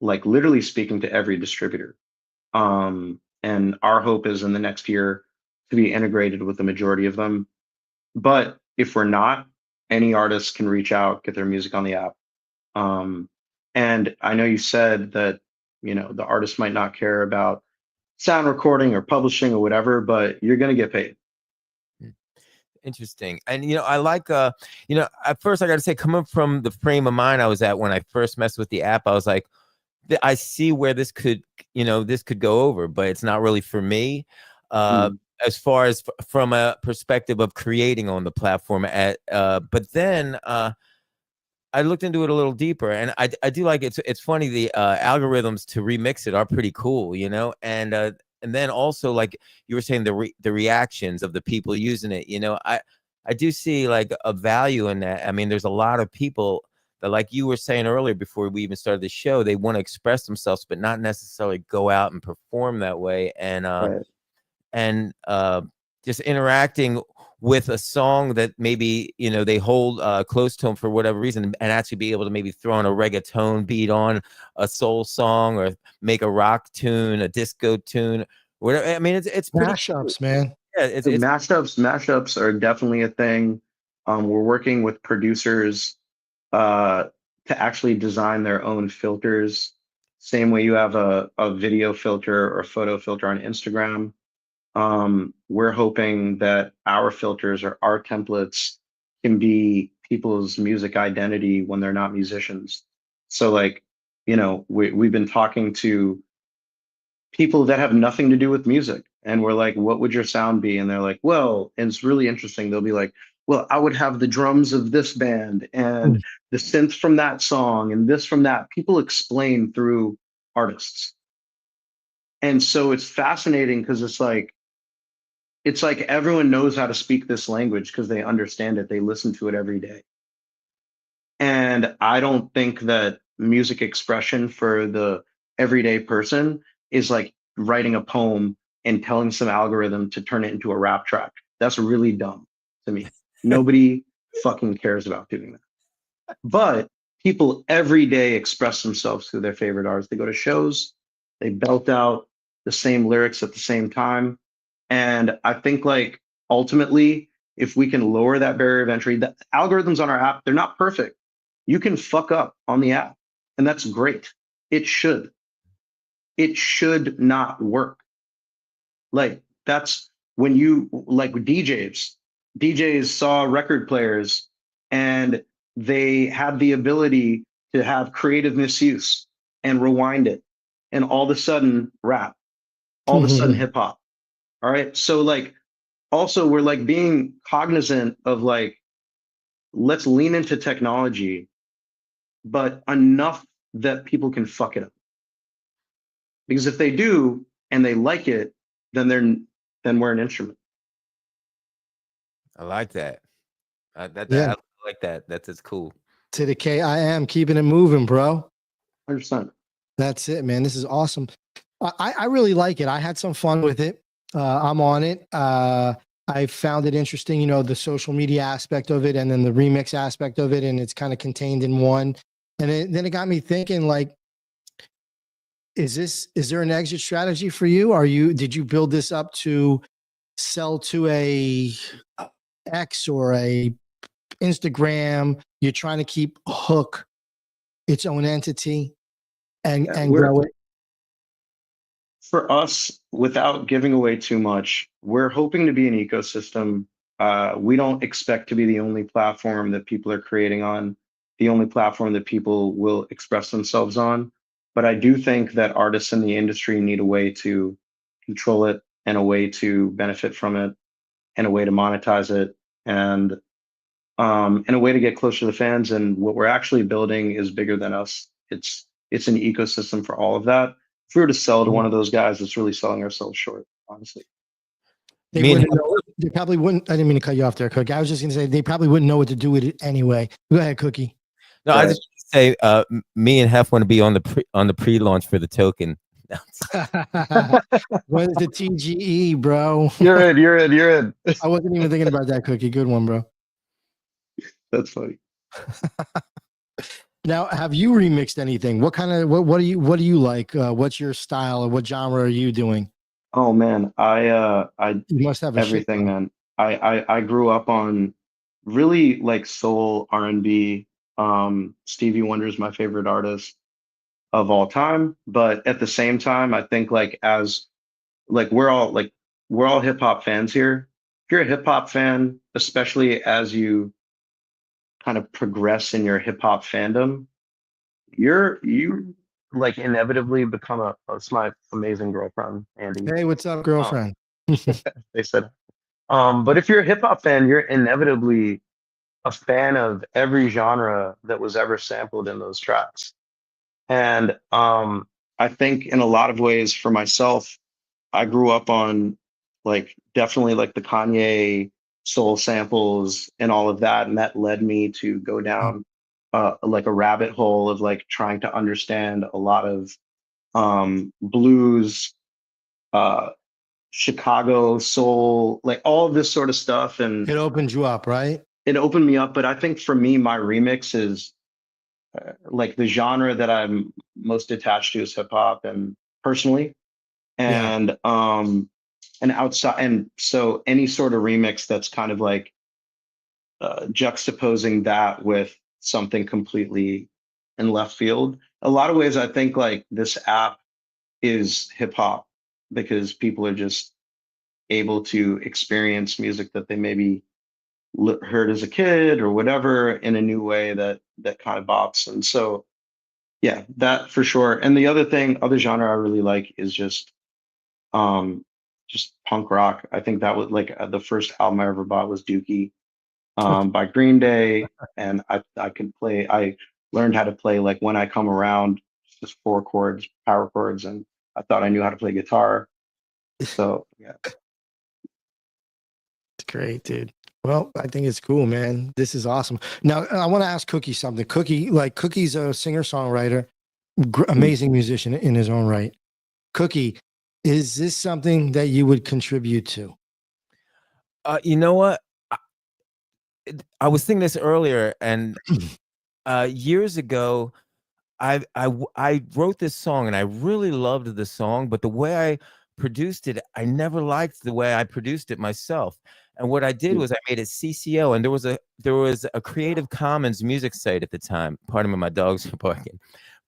like literally speaking to every distributor. And our hope is in the next year to be integrated with the majority of them. But if we're not, any artist can reach out, get their music on the app. Um, and I know you said that, the artist might not care about sound recording or publishing or whatever, but you're going to get paid. Interesting. And I like at first I got to say, coming from the frame of mind I was at when I first messed with the app, I was like, I see where this could go over, but it's not really for me. Uh, Mm. as far as from a perspective of creating on the platform, but then I looked into it a little deeper, and I do like it. It's funny, the algorithms to remix it are pretty cool, and then also like you were saying, the reactions of the people using it. I do see like a value in that. I mean, there's a lot of people that, like you were saying earlier before we even started the show, they want to express themselves, but not necessarily go out and perform that way. Right. And just interacting with a song that maybe they hold close to them for whatever reason, and actually be able to maybe throw in a reggaeton beat on a soul song, or make a rock tune, a disco tune, whatever. I mean, it's pretty cool. Mashups, man. Yeah, So it's mashups are definitely a thing. We're working with producers uh, to actually design their own filters. Same way you have a video filter or photo filter on Instagram. We're hoping that our filters or our templates can be people's music identity when they're not musicians. So like, we've been talking to people that have nothing to do with music. And we're like, what would your sound be? And they're like, well, and it's really interesting. They'll be like, well, I would have the drums of this band and the synth from that song and this from that. People explain through artists. And so it's fascinating because it's like everyone knows how to speak this language because they understand it. They listen to it every day. And I don't think that music expression for the everyday person is like writing a poem and telling some algorithm to turn it into a rap track. That's really dumb to me. Nobody fucking cares about doing that. But people every day express themselves through their favorite artists. They go to shows, they belt out the same lyrics at the same time. And I think like ultimately, if we can lower that barrier of entry, the algorithms on our app, they're not perfect. You can fuck up on the app, and that's great. It should. It should not work. Like that's when you like DJs saw record players and they had the ability to have creative misuse and rewind it. And all of a sudden rap, all of a sudden hip hop. All right. So like also we're like being cognizant of like, let's lean into technology, but enough that people can fuck it up. Because if they do and they like it, then we're an instrument. I like that. I Yeah. like that. That's cool. To the KIM, keeping it moving, bro. 100%. That's it, man. This is awesome. I really like it. I had some fun with it. I'm on it. I found it interesting, you know, the social media aspect of it and then the remix aspect of it. And it's kind of contained in one. And then it got me thinking, like, is there an exit strategy for you? Did you build this up to sell to a X or a Instagram? You're trying to keep Hook its own entity and grow it? For us, without giving away too much, we're hoping to be an ecosystem. We don't expect to be the only platform that people are creating on, the only platform that people will express themselves on. But I do think that artists in the industry need a way to control it and a way to benefit from it and a way to monetize it and a way to get closer to the fans. And what we're actually building is bigger than us. It's an ecosystem for all of that. If we were to sell to one of those guys, it's really selling ourselves short, honestly. They probably wouldn't. I didn't mean to cut you off there, Cookie. I was just going to say they probably wouldn't know what to do with it anyway. Go ahead, Cookie. No, I just say me and Hef want to be on the pre-launch for the token. What is the TGE, bro? You're in. I wasn't even thinking about that, Cookie. Good one, bro. That's funny. Now, have you remixed anything? What do you like? What's your style or what genre are you doing? Oh man, I You must have everything, man. I grew up on really like soul R&B. Stevie Wonder is my favorite artist of all time, but at the same time, I think like as like we're all hip hop fans here. If you're a hip hop fan, especially as you kind of progress in your hip hop fandom, you like inevitably become it's my amazing girlfriend, Andy. Hey, what's up, girlfriend? They said, but if you're a hip hop fan, you're inevitably a fan of every genre that was ever sampled in those tracks. And I think in a lot of ways for myself, I grew up on like definitely like the Kanye soul samples and all of that. And that led me to go down like a rabbit hole of like trying to understand a lot of blues, Chicago soul, like all of this sort of stuff. And It opened you up, right? it opened me up. But I think for me, my remix is like the genre that I'm most attached to is hip hop and personally. And and outside, and so any sort of remix that's kind of like juxtaposing that with something completely in left field. A lot of ways, I think like this app is hip hop because people are just able to experience music that they maybe heard as a kid or whatever in a new way that kind of bops. And so, yeah, that for sure. And the other genre I really like is just just punk rock. I think that was like the first album I ever bought was Dookie by Green Day, and I learned how to play like When I Come Around, just four chords, power chords, and I thought I knew how to play guitar. So yeah. It's great, dude. Well, I think it's cool, man. This is awesome. Now, I want to ask Cookie something. Cookie's a singer-songwriter, amazing musician in his own right. Cookie, is this something that you would contribute to? You know what? I was thinking this earlier, and years ago, I wrote this song, and I really loved the song, but the way I produced it, I never liked the way I produced it myself. And what I did was I made it CCO, and there was a Creative Commons music site at the time. Pardon me, my dogs are barking.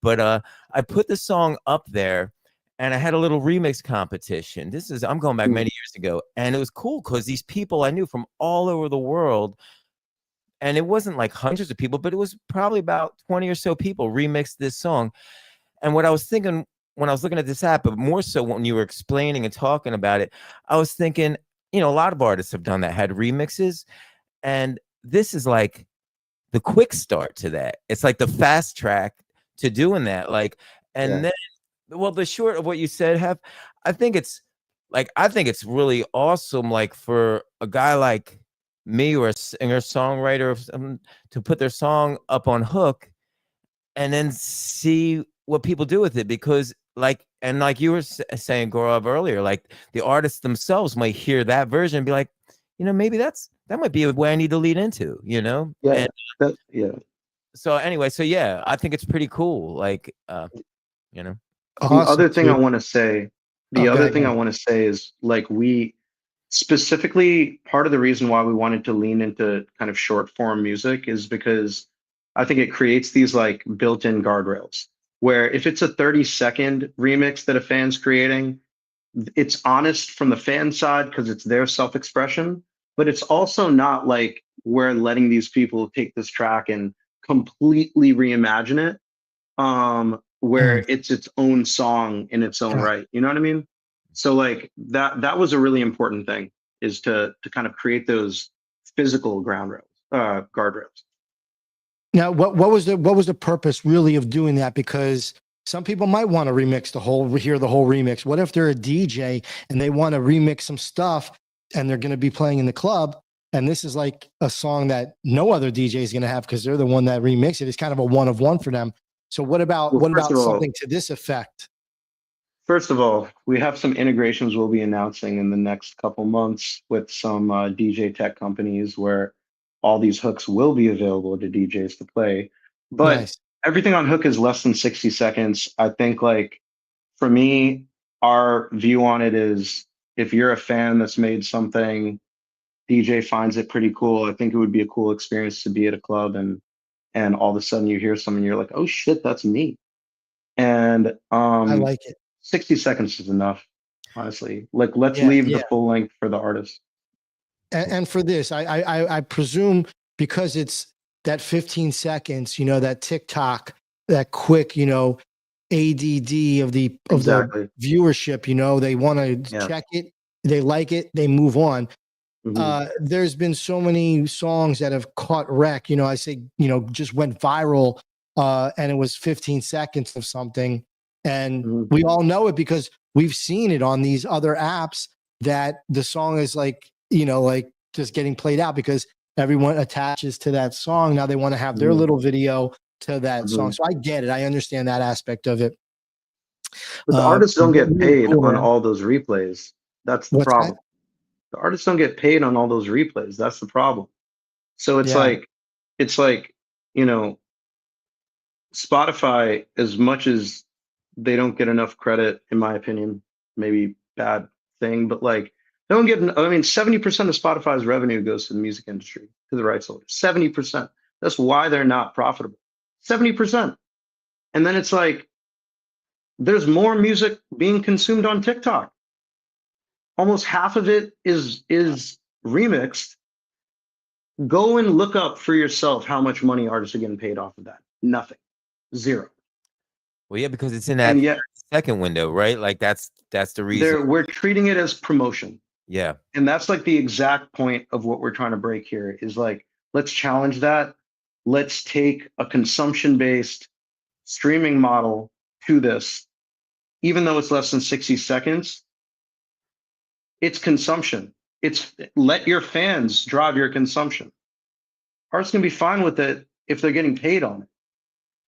But I put the song up there, and I had a little remix competition. I'm going back many years ago, and it was cool because these people I knew from all over the world, and it wasn't like hundreds of people, but it was probably about 20 or so people remixed this song. And what I was thinking when I was looking at this app, but more so when you were explaining and talking about it, I was thinking, a lot of artists have done that, had remixes, and this is like the quick start to that. It's like the fast track to doing that. Then, well, the short of what you said, I think it's really awesome, like for a guy like me or a singer songwriter to put their song up on Hook and then see what people do with it, because like you were saying, Gaurav, earlier, like the artists themselves might hear that version and be like, maybe that might be a way I need to lead into, Yeah. And, so anyway, yeah, I think it's pretty cool. Like, Awesome, Awesome, the other thing dude. I want to say is like we specifically, part of the reason why we wanted to lean into kind of short form music is because I think it creates these like built-in guardrails where if it's a 30-second remix that a fan's creating, it's honest from the fan side because it's their self-expression, but it's also not like we're letting these people take this track and completely reimagine it, where it's its own song in its own right. You know what I mean? So like that was a really important thing, is to kind of create those physical guardrails. Now, what was the purpose really of doing that? Because some people might want to remix hear the whole remix. What if they're a DJ and they want to remix some stuff and they're going to be playing in the club, and this is like a song that no other DJ is going to have because they're the one that remixed it? It's kind of a one of one for them. So what about something to this effect? First of all, we have some integrations we'll be announcing in the next couple months with some DJ tech companies where all these hooks will be available to DJs to play. But Nice. Everything on Hook is less than 60 seconds. I think, like, for me, our view on it is if you're a fan that's made something, DJ finds it pretty cool, I think it would be a cool experience to be at a club and all of a sudden you hear something, you're like, oh shit, that's me. And I like it. 60 seconds is enough, honestly. Like, let's leave the full length for the artist. And for this, I presume because it's that 15 seconds, that TikTok, that quick, ADD of the viewership, they want to check it, they like it, they move on. There's been so many songs that have caught wreck, I say, just went viral, and it was 15 seconds of something. And we all know it because we've seen it on these other apps that the song is like, like just getting played out because everyone attaches to that song. Now they want to have their little video to that song. So I get it. I understand that aspect of it. But the artists don't get paid on all those replays. That's the problem. The artists don't get paid on all those replays. That's the problem. So it's like, Spotify, as much as they don't get enough credit, in my opinion, maybe bad thing, but like, they don't get, 70% of Spotify's revenue goes to the music industry, to the rights holders. 70%. That's why they're not profitable. 70%. And then it's like, there's more music being consumed on TikTok. Almost half of it is remixed. Go and look up for yourself how much money artists are getting paid off of that. Nothing. Zero. Well, yeah, because it's in that second window, right? Like that's the reason. We're treating it as promotion. Yeah. And that's like the exact point of what we're trying to break here is like, let's challenge that. Let's take a consumption based streaming model to this, even though it's less than 60 seconds. It's consumption. It's let your fans drive your consumption. Artists can be fine with it if they're getting paid on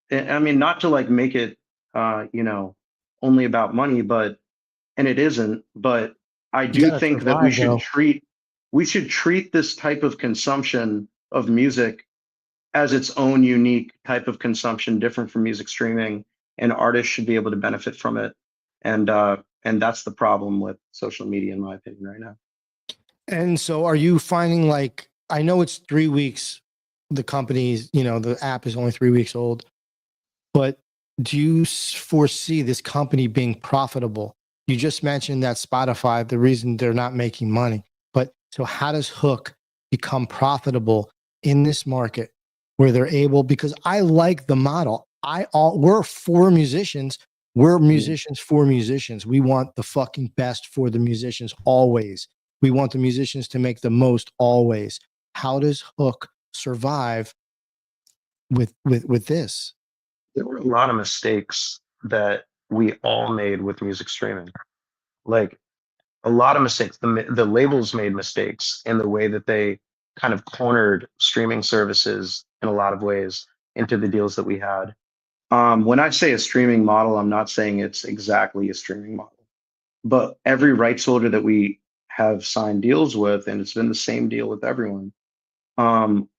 it. I mean, not to like make it, only about money, and it isn't. But I do think that we should treat this type of consumption of music as its own unique type of consumption, different from music streaming, and artists should be able to benefit from it. And that's the problem with social media, in my opinion, right now. And so are you finding, like, I know it's 3 weeks, the company's, the app is only 3 weeks old, but do you foresee this company being profitable? You just mentioned that Spotify, the reason they're not making money, but so how does Hook become profitable in this market where they're able, because I like the model. We're for musicians. We're musicians for musicians. We want the fucking best for the musicians always. We want the musicians to make the most always. How does Hook survive with this? There were a lot of mistakes that we all made with music streaming. Like a lot of mistakes. The labels made mistakes in the way that they kind of cornered streaming services in a lot of ways into the deals that we had. When I say a streaming model, I'm not saying it's exactly a streaming model, but every rights holder that we have signed deals with, and it's been the same deal with everyone,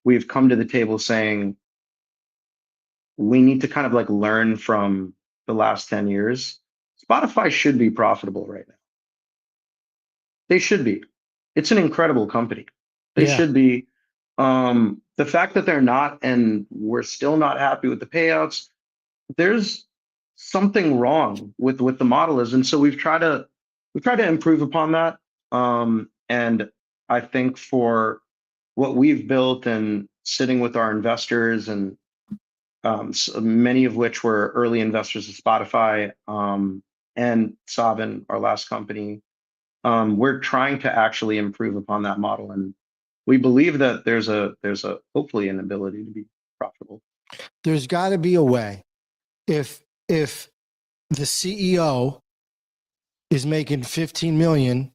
we've come to the table saying we need to kind of like learn from the last 10 years. Spotify should be profitable right now. They should be. It's an incredible company. They should be. The fact that they're not, and we're still not happy with the payouts, there's something wrong with the model is, and so we've tried to improve upon that. And I think for what we've built and sitting with our investors, and so many of which were early investors of Spotify, and Sabin, our last company, we're trying to actually improve upon that model, and we believe that there's a hopefully an ability to be profitable. There's got to be a way. If the CEO is making 15 million,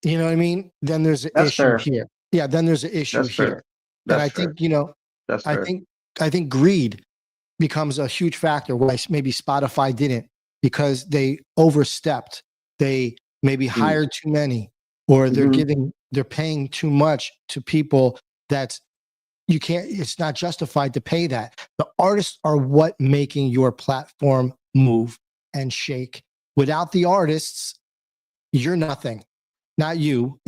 you know what I mean? Then there's an issue here. Yeah, then there's an issue here. And I think, I think greed becomes a huge factor why maybe Spotify didn't, because they overstepped. They maybe hired too many, or they're paying too much to people that it's not justified to pay that. The artists are what making your platform move and shake. Without the artists, you're nothing. Not you,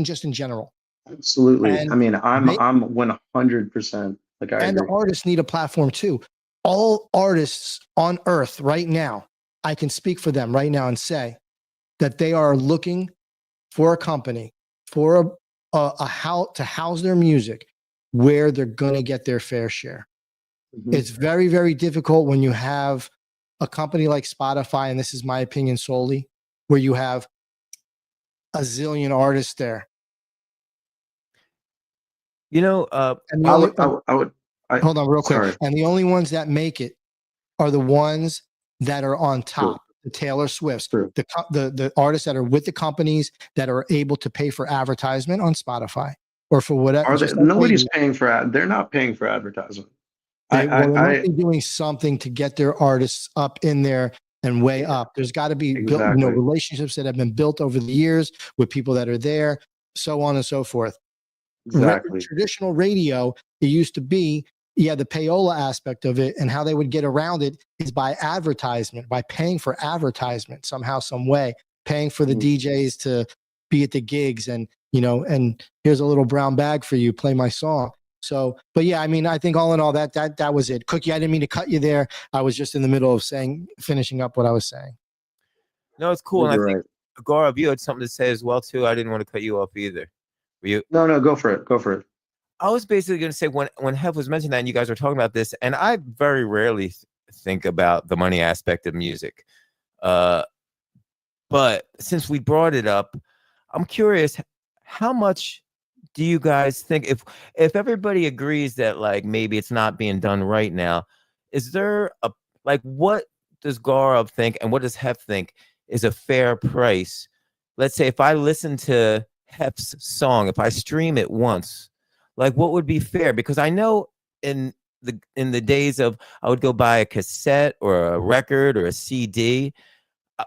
just in general. Absolutely. And I mean, I'm 100% like I and agree. The artists need a platform too. All artists on earth right now, I can speak for them right now and say that they are looking for a company, for a house to house their music where they're going to get their fair share. It's very, very difficult when you have a company like Spotify, and this is my opinion solely, where you have a zillion artists there. And I would hold on real quick. sorry. And the only ones that make it are the ones that are on top. The Taylor Swifts, the artists that are with the companies that are able to pay for advertisement on Spotify or for whatever. Nobody's paying for they're not paying for advertisement. They must be doing something to get their artists up in there and way up. There's got to be relationships that have been built over the years with people that are there, so on and so forth. Exactly. Traditional radio, it used to be, the payola aspect of it, and how they would get around it is by advertisement, by paying for advertisement somehow, some way, paying for the DJs to be at the gigs, and and here's a little brown bag for you, play my song. So, but yeah, I mean, I think all in all, that was it. Cookie, I didn't mean to cut you there. I was just in the middle of finishing up what I was saying. No, it's cool. And I think, Gaurav, you had something to say as well too. I didn't want to cut you off either. Were you? No, go for it. I was basically going to say when Hev was mentioning that and you guys were talking about this, and I very rarely think about the money aspect of music. But since we brought it up, I'm curious, how much do you guys think, if everybody agrees that like maybe it's not being done right now, is there a, like, what does Gaurav think and what does Hef think is a fair price? Let's say if I listen to Hef's song, if I stream it once, like what would be fair? Because I know in the days of, I would go buy a cassette or a record or a CD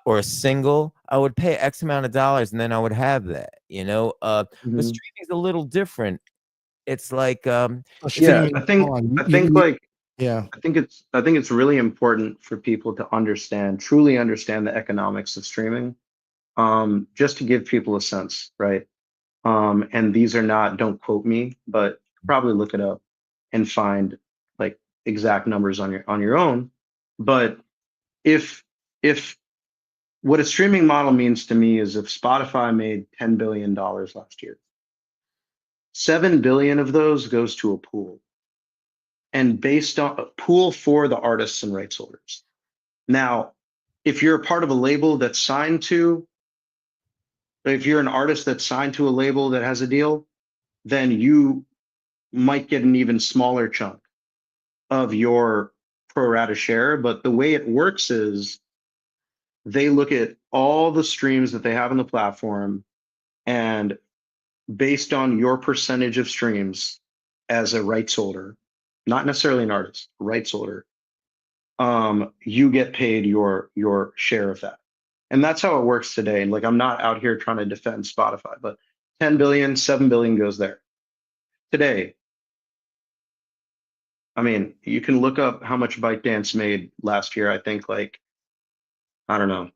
or a single, I would pay X amount of dollars and then I would have that, you know. But Mhm. streaming is a little different. It's like A it's Yeah, streaming I think on, I think like yeah. I think it's really important for people to truly understand the economics of streaming. Just to give people a sense, right? And these are not, don't quote me, but probably look it up and find like exact numbers on your own. But if what a streaming model means to me is if Spotify made $10 billion last year, 7 billion of those goes to a pool, and based on a pool for the artists and rights holders. Now, if you're a part of a label that's signed to, if you're an artist that's signed to a label that has a deal, then you might get an even smaller chunk of your pro rata share. But the way it works is they look at all the streams that they have on the platform, and based on your percentage of streams as a rights holder, not necessarily an artist, rights holder, you get paid your share of that. And that's how it works today. And like, I'm not out here trying to defend Spotify, but 10 billion, 7 billion goes there today. I mean, you can look up how much ByteDance made last year. I think like, I don't know.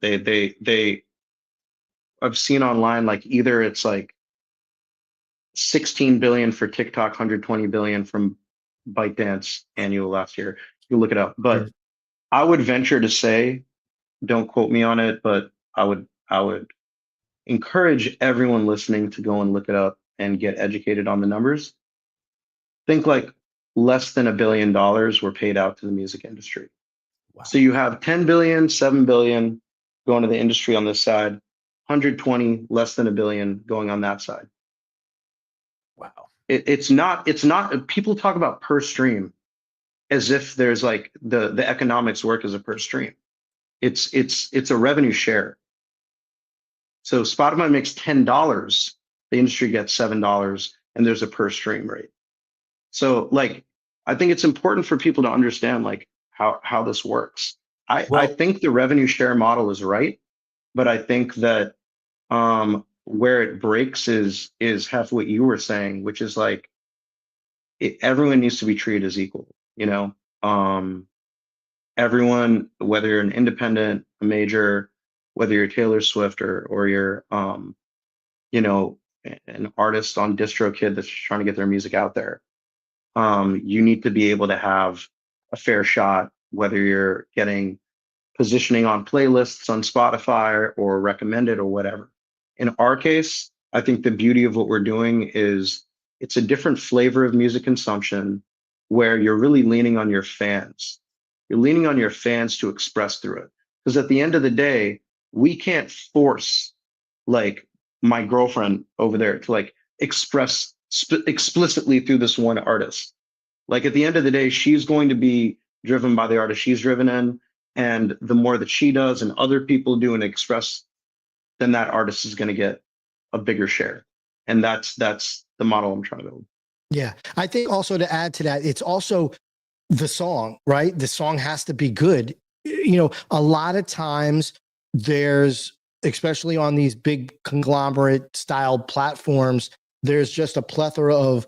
I've seen online, like either it's like 16 billion for TikTok, 120 billion from ByteDance annual last year. You look it up, but I would venture to say, don't quote me on it, but I would encourage everyone listening to go and look it up and get educated on the numbers. Think like less than $1 billion were paid out to the music industry. Wow. So you have 10 billion, 7 billion going to the industry on this side, 120 less than a billion going on that side. Wow. It's not people talk about per stream as if there's like the economics work as a per stream. It's a revenue share. So Spotify makes $10, the industry gets $7, and there's a per stream rate. So like, I think it's important for people to understand like how this works. I think the revenue share model is right, but I think that where it breaks is half what you were saying, which is like everyone needs to be treated as equal, you know. Everyone, whether you're an independent, a major, whether you're Taylor Swift or you're you know, an artist on DistroKid that's trying to get their music out there, you need to be able to have a fair shot, whether you're getting positioning on playlists on Spotify or recommended or whatever. In our case, I think the beauty of what we're doing is it's a different flavor of music consumption where you're really leaning on your fans. You're leaning on your fans to express through it. Because at the end of the day, we can't force like my girlfriend over there to like express explicitly through this one artist. Like at the end of the day, she's going to be driven by the artist she's driven in. And the more that she does and other people do and express, then that artist is going to get a bigger share. And that's the model I'm trying to build. Yeah. I think also to add to that, it's also the song, right? The song has to be good. You know, a lot of times there's, especially on these big conglomerate style platforms, there's just a plethora of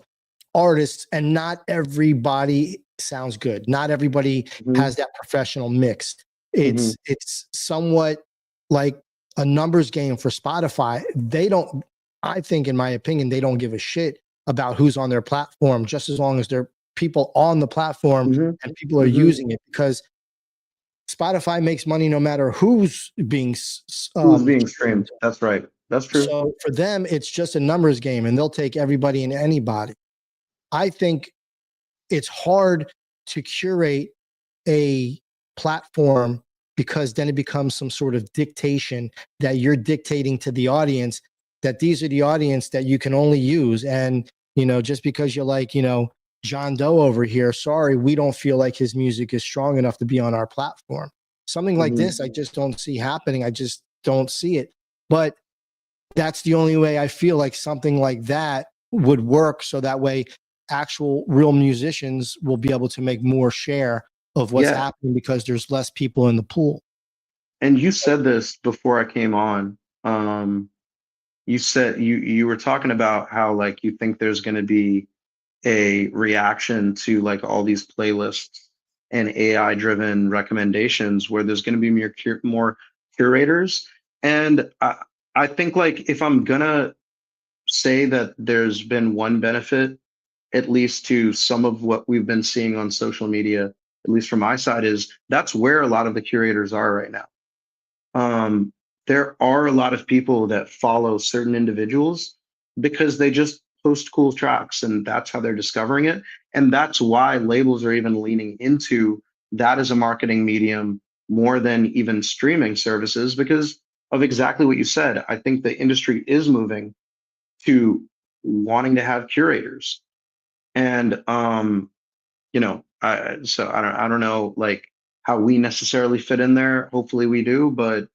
artists and not everybody sounds good. Not everybody has that professional mix. It's somewhat like a numbers game for Spotify. They don't, I think in my opinion, they don't give a shit about who's on their platform, just as long as there are people on the platform and people are using it, because Spotify makes money no matter who's being streamed. That's right. That's true. So for them, it's just a numbers game, and they'll take everybody and anybody. I think it's hard to curate a platform, because then it becomes some sort of dictation that you're dictating to the audience, that these are the audience that you can only use. And, just because you're like, John Doe over here, sorry, we don't feel like his music is strong enough to be on our platform. Something like this, I just don't see happening. I just don't see it. But that's the only way I feel like something like that would work. So that way, actual real musicians will be able to make more share of what's happening, because there's less people in the pool. And you said this before I came on. You said you were talking about how like you think there's going to be a reaction to like all these playlists and AI driven recommendations, where there's going to be more curators. And I think like if I'm gonna say that there's been one benefit, at least to some of what we've been seeing on social media, at least from my side, is that's where a lot of the curators are right now. There are a lot of people that follow certain individuals because they just post cool tracks, and that's how they're discovering it. And that's why labels are even leaning into that as a marketing medium more than even streaming services, because of exactly what you said. I think the industry is moving to wanting to have curators. And I don't know like how we necessarily fit in there. Hopefully we do, but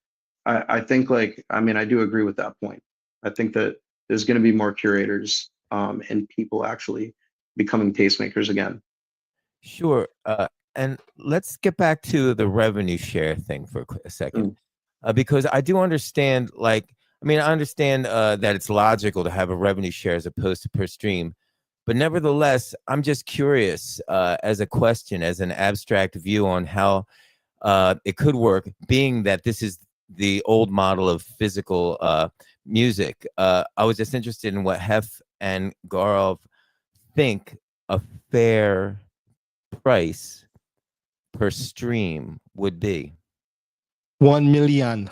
I think I do agree with that point. I think that there's going to be more curators and people actually becoming tastemakers again. Sure. And let's get back to the revenue share thing for a second, because I do understand, I understand that it's logical to have a revenue share as opposed to per stream. But nevertheless, I'm just curious as a question, as an abstract view on how it could work, being that this is the old model of physical music. I was just interested in what Hef and Gaurav think a fair price per stream would be. 1 million.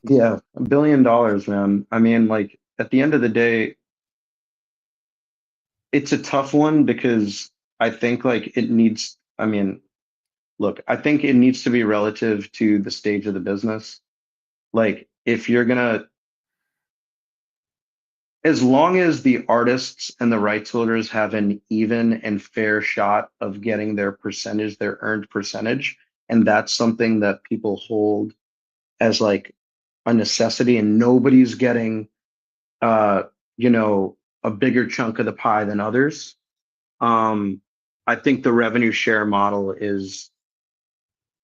Yeah, $1 billion, man. I mean, like at the end of the day, it's a tough one because I think like it needs, look, I think it needs to be relative to the stage of the business. Like if you're gonna, as long as the artists and the rights holders have an even and fair shot of getting their percentage, their earned percentage, and that's something that people hold as like a necessity, and nobody's getting, a bigger chunk of the pie than others. I think the revenue share model is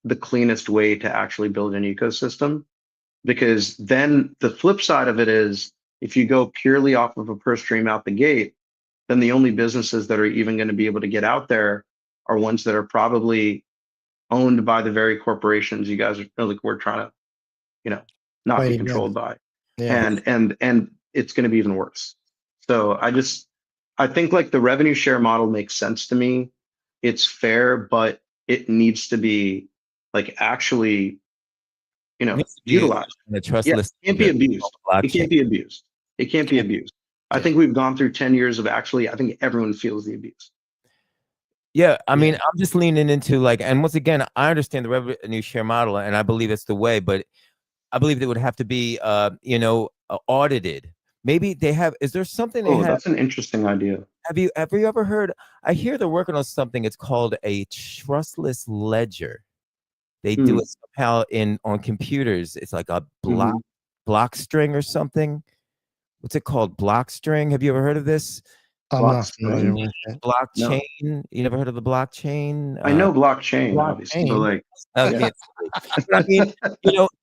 the cleanest way to actually build an ecosystem, because then the flip side of it is if you go purely off of a per stream out the gate, then the only businesses that are even going to be able to get out there are ones that are probably owned by the very corporations you guys are like we're trying to, not be controlled by. Yeah. And it's going to be even worse. So I think like the revenue share model makes sense to me. It's fair, but it needs to be like actually, utilized. The trust Yeah, list it can't be abused. It can't be abused. It can't be abused. I think we've gone through 10 years of I think everyone feels the abuse. Yeah, I mean, I'm just leaning into and once again, I understand the revenue share model, and I believe it's the way, but I believe it would have to be, audited. Maybe they have. Is there something they have? That's an interesting idea. Have you ever heard? I hear they're working on something. It's called a trustless ledger. They do it somehow on computers. It's like a block string or something. What's it called? Block string. Have you ever heard of this? I'm not familiar with it. Blockchain. No. You never heard of the blockchain? I know blockchain, obviously. But I mean,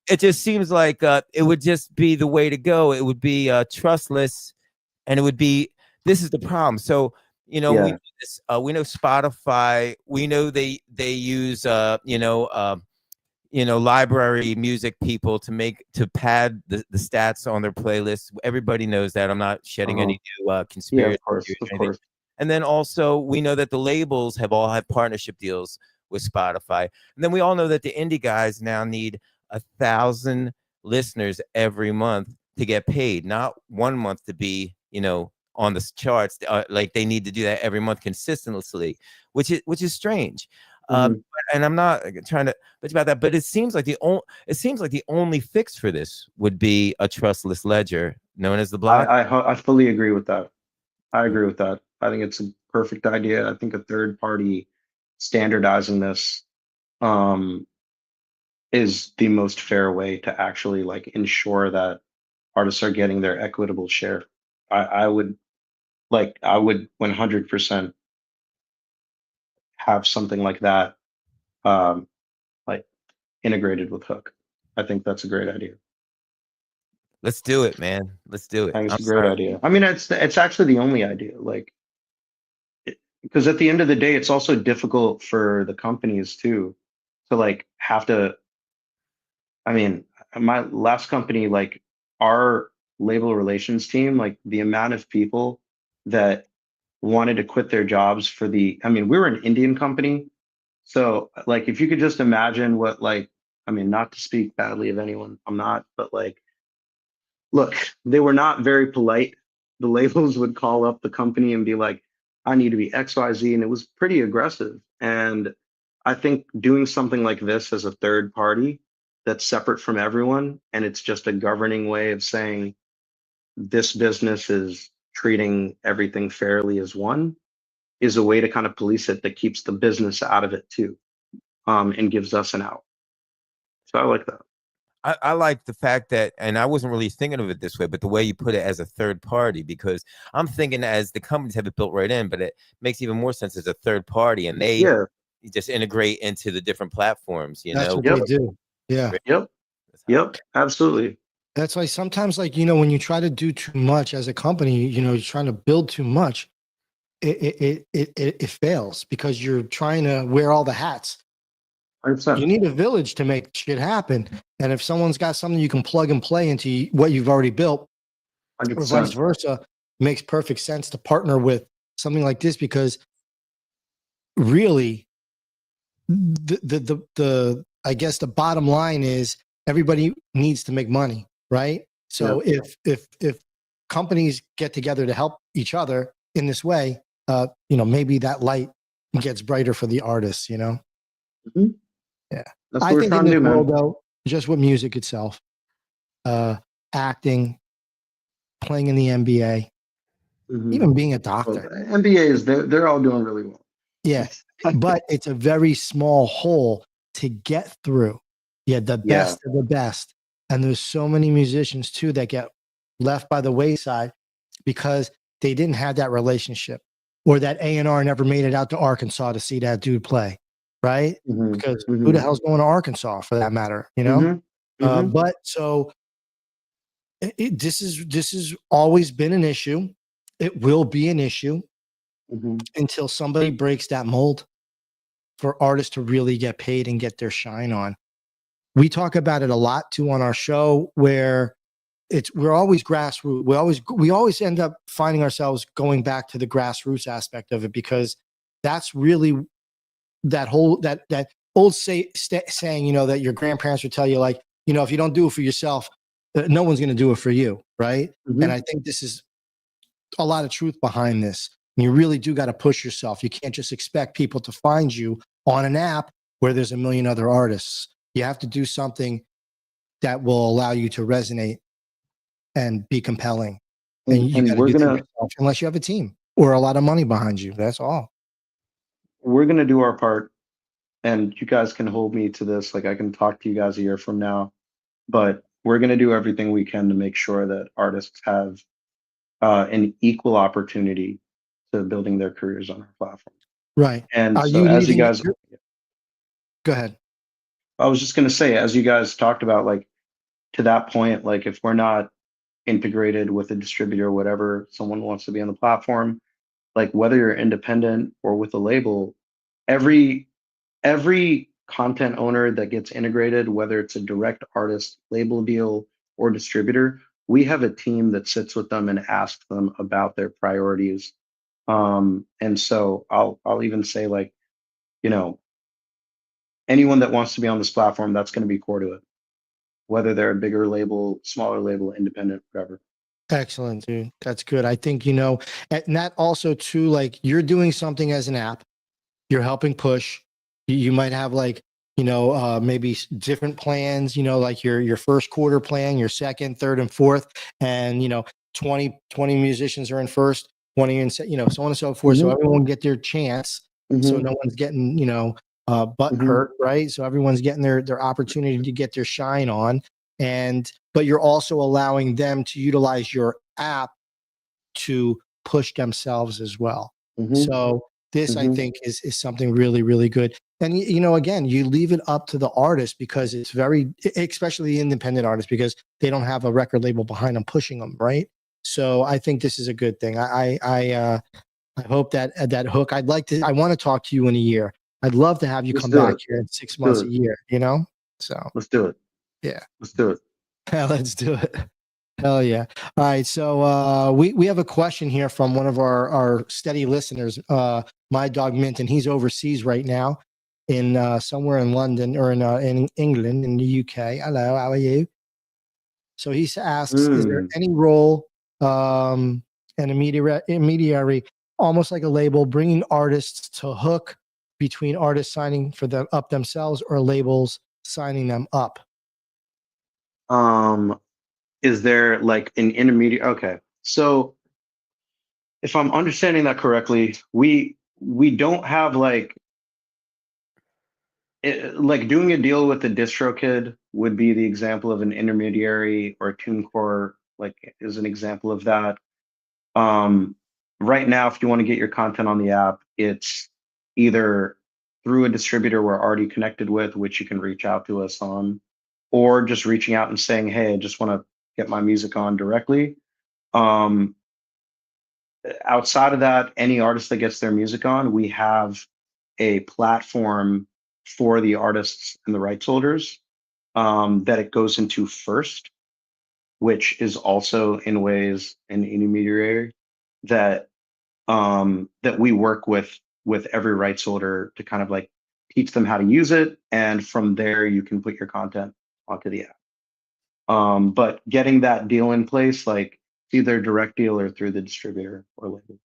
it just seems like it would just be the way to go. It would be trustless, and it would be. This is the problem. So we know this. We know Spotify. We know they use library music people to pad the stats on their playlists. Everybody knows that. I'm not shedding any new conspiracy. Yeah, of course. And then also we know that the labels have all had partnership deals with Spotify. And then we all know that the indie guys now need 1,000 listeners every month to get paid, not 1 month to be, on the charts. Like they need to do that every month consistently, which is strange. But and I'm not trying to bitch about that, but it seems like the only fix for this would be a trustless ledger known as the block. I fully agree with that. I agree with that. I think it's a perfect idea. I think a third party standardizing this um, is the most fair way to actually like ensure that artists are getting their equitable share. I would 100% have something like that um, like integrated with Hook. I think that's a great idea. Let's do it, man. Let's do it. I think I'm it's a great sorry. idea. I mean, it's actually the only idea. Because at the end of the day, it's also difficult for the companies too to like have to. I mean, my last company, like our label relations team, like the amount of people that wanted to quit their jobs for the. I mean, we were an Indian company, so like if you could just imagine what like. I mean, not to speak badly of anyone, I'm not, but like look, they were not very polite. The labels would call up the company and be like, I need to be XYZ. And it was pretty aggressive. And I think doing something like this as a third party that's separate from everyone, and it's just a governing way of saying this business is treating everything fairly as one, is a way to kind of police it that keeps the business out of it too, and gives us an out. So I like that. I like the fact that, and I wasn't really thinking of it this way, but the way you put it as a third party, because I'm thinking as the companies have it built right in, but it makes even more sense as a third party, and they Yeah. just integrate into the different platforms. That's what Yep. they do. Yeah. Yep. Yep. Absolutely. That's why sometimes, like, when you try to do too much as a company, you're trying to build too much, it fails because you're trying to wear all the hats. 100%. You need a village to make shit happen. And if someone's got something you can plug and play into what you've already built, or 100%. vice versa, makes perfect sense to partner with something like this, because really the I guess the bottom line is everybody needs to make money, right? So if companies get together to help each other in this way, maybe that light gets brighter for the artists, Mhm. Yeah. That's what I we're think in trying to this do, man. world, though, just with music itself, acting, playing in the NBA, Mhm. even being a Well, doctor. the NBA is they're all doing really well. Yeah. But it's a very small hole to get through. Yeah, the Yeah. best of the best. And there's so many musicians too that get left by the wayside because they didn't have that relationship, or that A&R never made it out to Arkansas to see that dude play, right? Mhm. Because who Mhm. the hell's going to Arkansas for that matter, Mhm. Mhm. But so this is always been an issue. It will be an issue Mhm. until somebody breaks that mold for artists to really get paid and get their shine on. We talk about it a lot too on our show, where we're always grassroots. We always end up finding ourselves going back to the grassroots aspect of it, because that's really that whole that old saying, that your grandparents would tell you, like, if you don't do it for yourself, no one's going to do it for you, right? Mhm. And I think this is a lot of truth behind this. You really do got to push yourself. You can't just expect people to find you on an app where there's a million other artists. You have to do something that will allow you to resonate and be compelling. And you got And to do that yourself, unless you have a team or a lot of money behind you. That's all. we're gonna do our part, and you guys can hold me to this. Like I can talk to you guys a year from now, but we're gonna do everything we can to make sure that artists have an equal opportunity to building their careers on our platform. Right. And Are so, you as you leading it? guys, Go ahead. I was just gonna say, as you guys talked about, like to that point, like if we're not integrated with a distributor or whatever, someone wants to be on the platform, like whether you're independent or with a label, every every content owner that gets integrated, whether it's a direct artist label deal or distributor, we have a team that sits with them and asks them about their priorities. And so I'll even say, like, you know, anyone that wants to be on this platform, that's going to be core to it, whether they're a bigger label, smaller label, independent, whatever. Excellent, dude. That's good. I think, and that also too, like, you're doing something as an app, you're helping push, You might have like, maybe different plans, like your first quarter plan, your second, third, and fourth, and 20 musicians are in first, 20 and so on and so forth. So Mhm. everyone get their chance. So Mhm. no one's getting, butt Mhm. hurt, right? So everyone's getting their opportunity to get their shine on. But you're also allowing them to utilize your app to push themselves as well. Mhm. So this, I Mhm. think, is something really, really good. And again, you leave it up to the artist because it's especially the independent artists, because they don't have a record label behind them pushing them, right? So I think this is a good thing. I hope that hook. I want to talk to you in a year. I'd love to have you Let's come do back it. here in six Let's do months, a it. year. So Let's do it. yeah, Let's do it. let's do it. Hell yeah. All right. So we have a question here from one of our steady listeners, my dog Mint, and he's overseas right now in somewhere in London or in England, in the UK. Hello, how are you? So he asks, is there Mm. any role an intermediary, almost like a label, bringing artists to hook between artists signing for them up themselves or labels signing them up? Um, is there like an intermediate? Okay. So if I'm understanding that correctly, we don't have like doing a deal with the distro kid would be the example of an intermediary, or TuneCore like is an example of that. Um, right now, if you want to get your content on the app, it's either through a distributor we're already connected with, which you can reach out to us on, or just reaching out and saying, "Hey, I just want to get my music on directly." Um, outside of that, any artist that gets their music on, we have a platform for the artists and the rights holders that it goes into first, which is also in ways an intermediary that that we work with every rights holder to kind of like teach them how to use it, and from there you can put your content onto the app. But getting that deal in place, like either direct deal or through the distributor or label.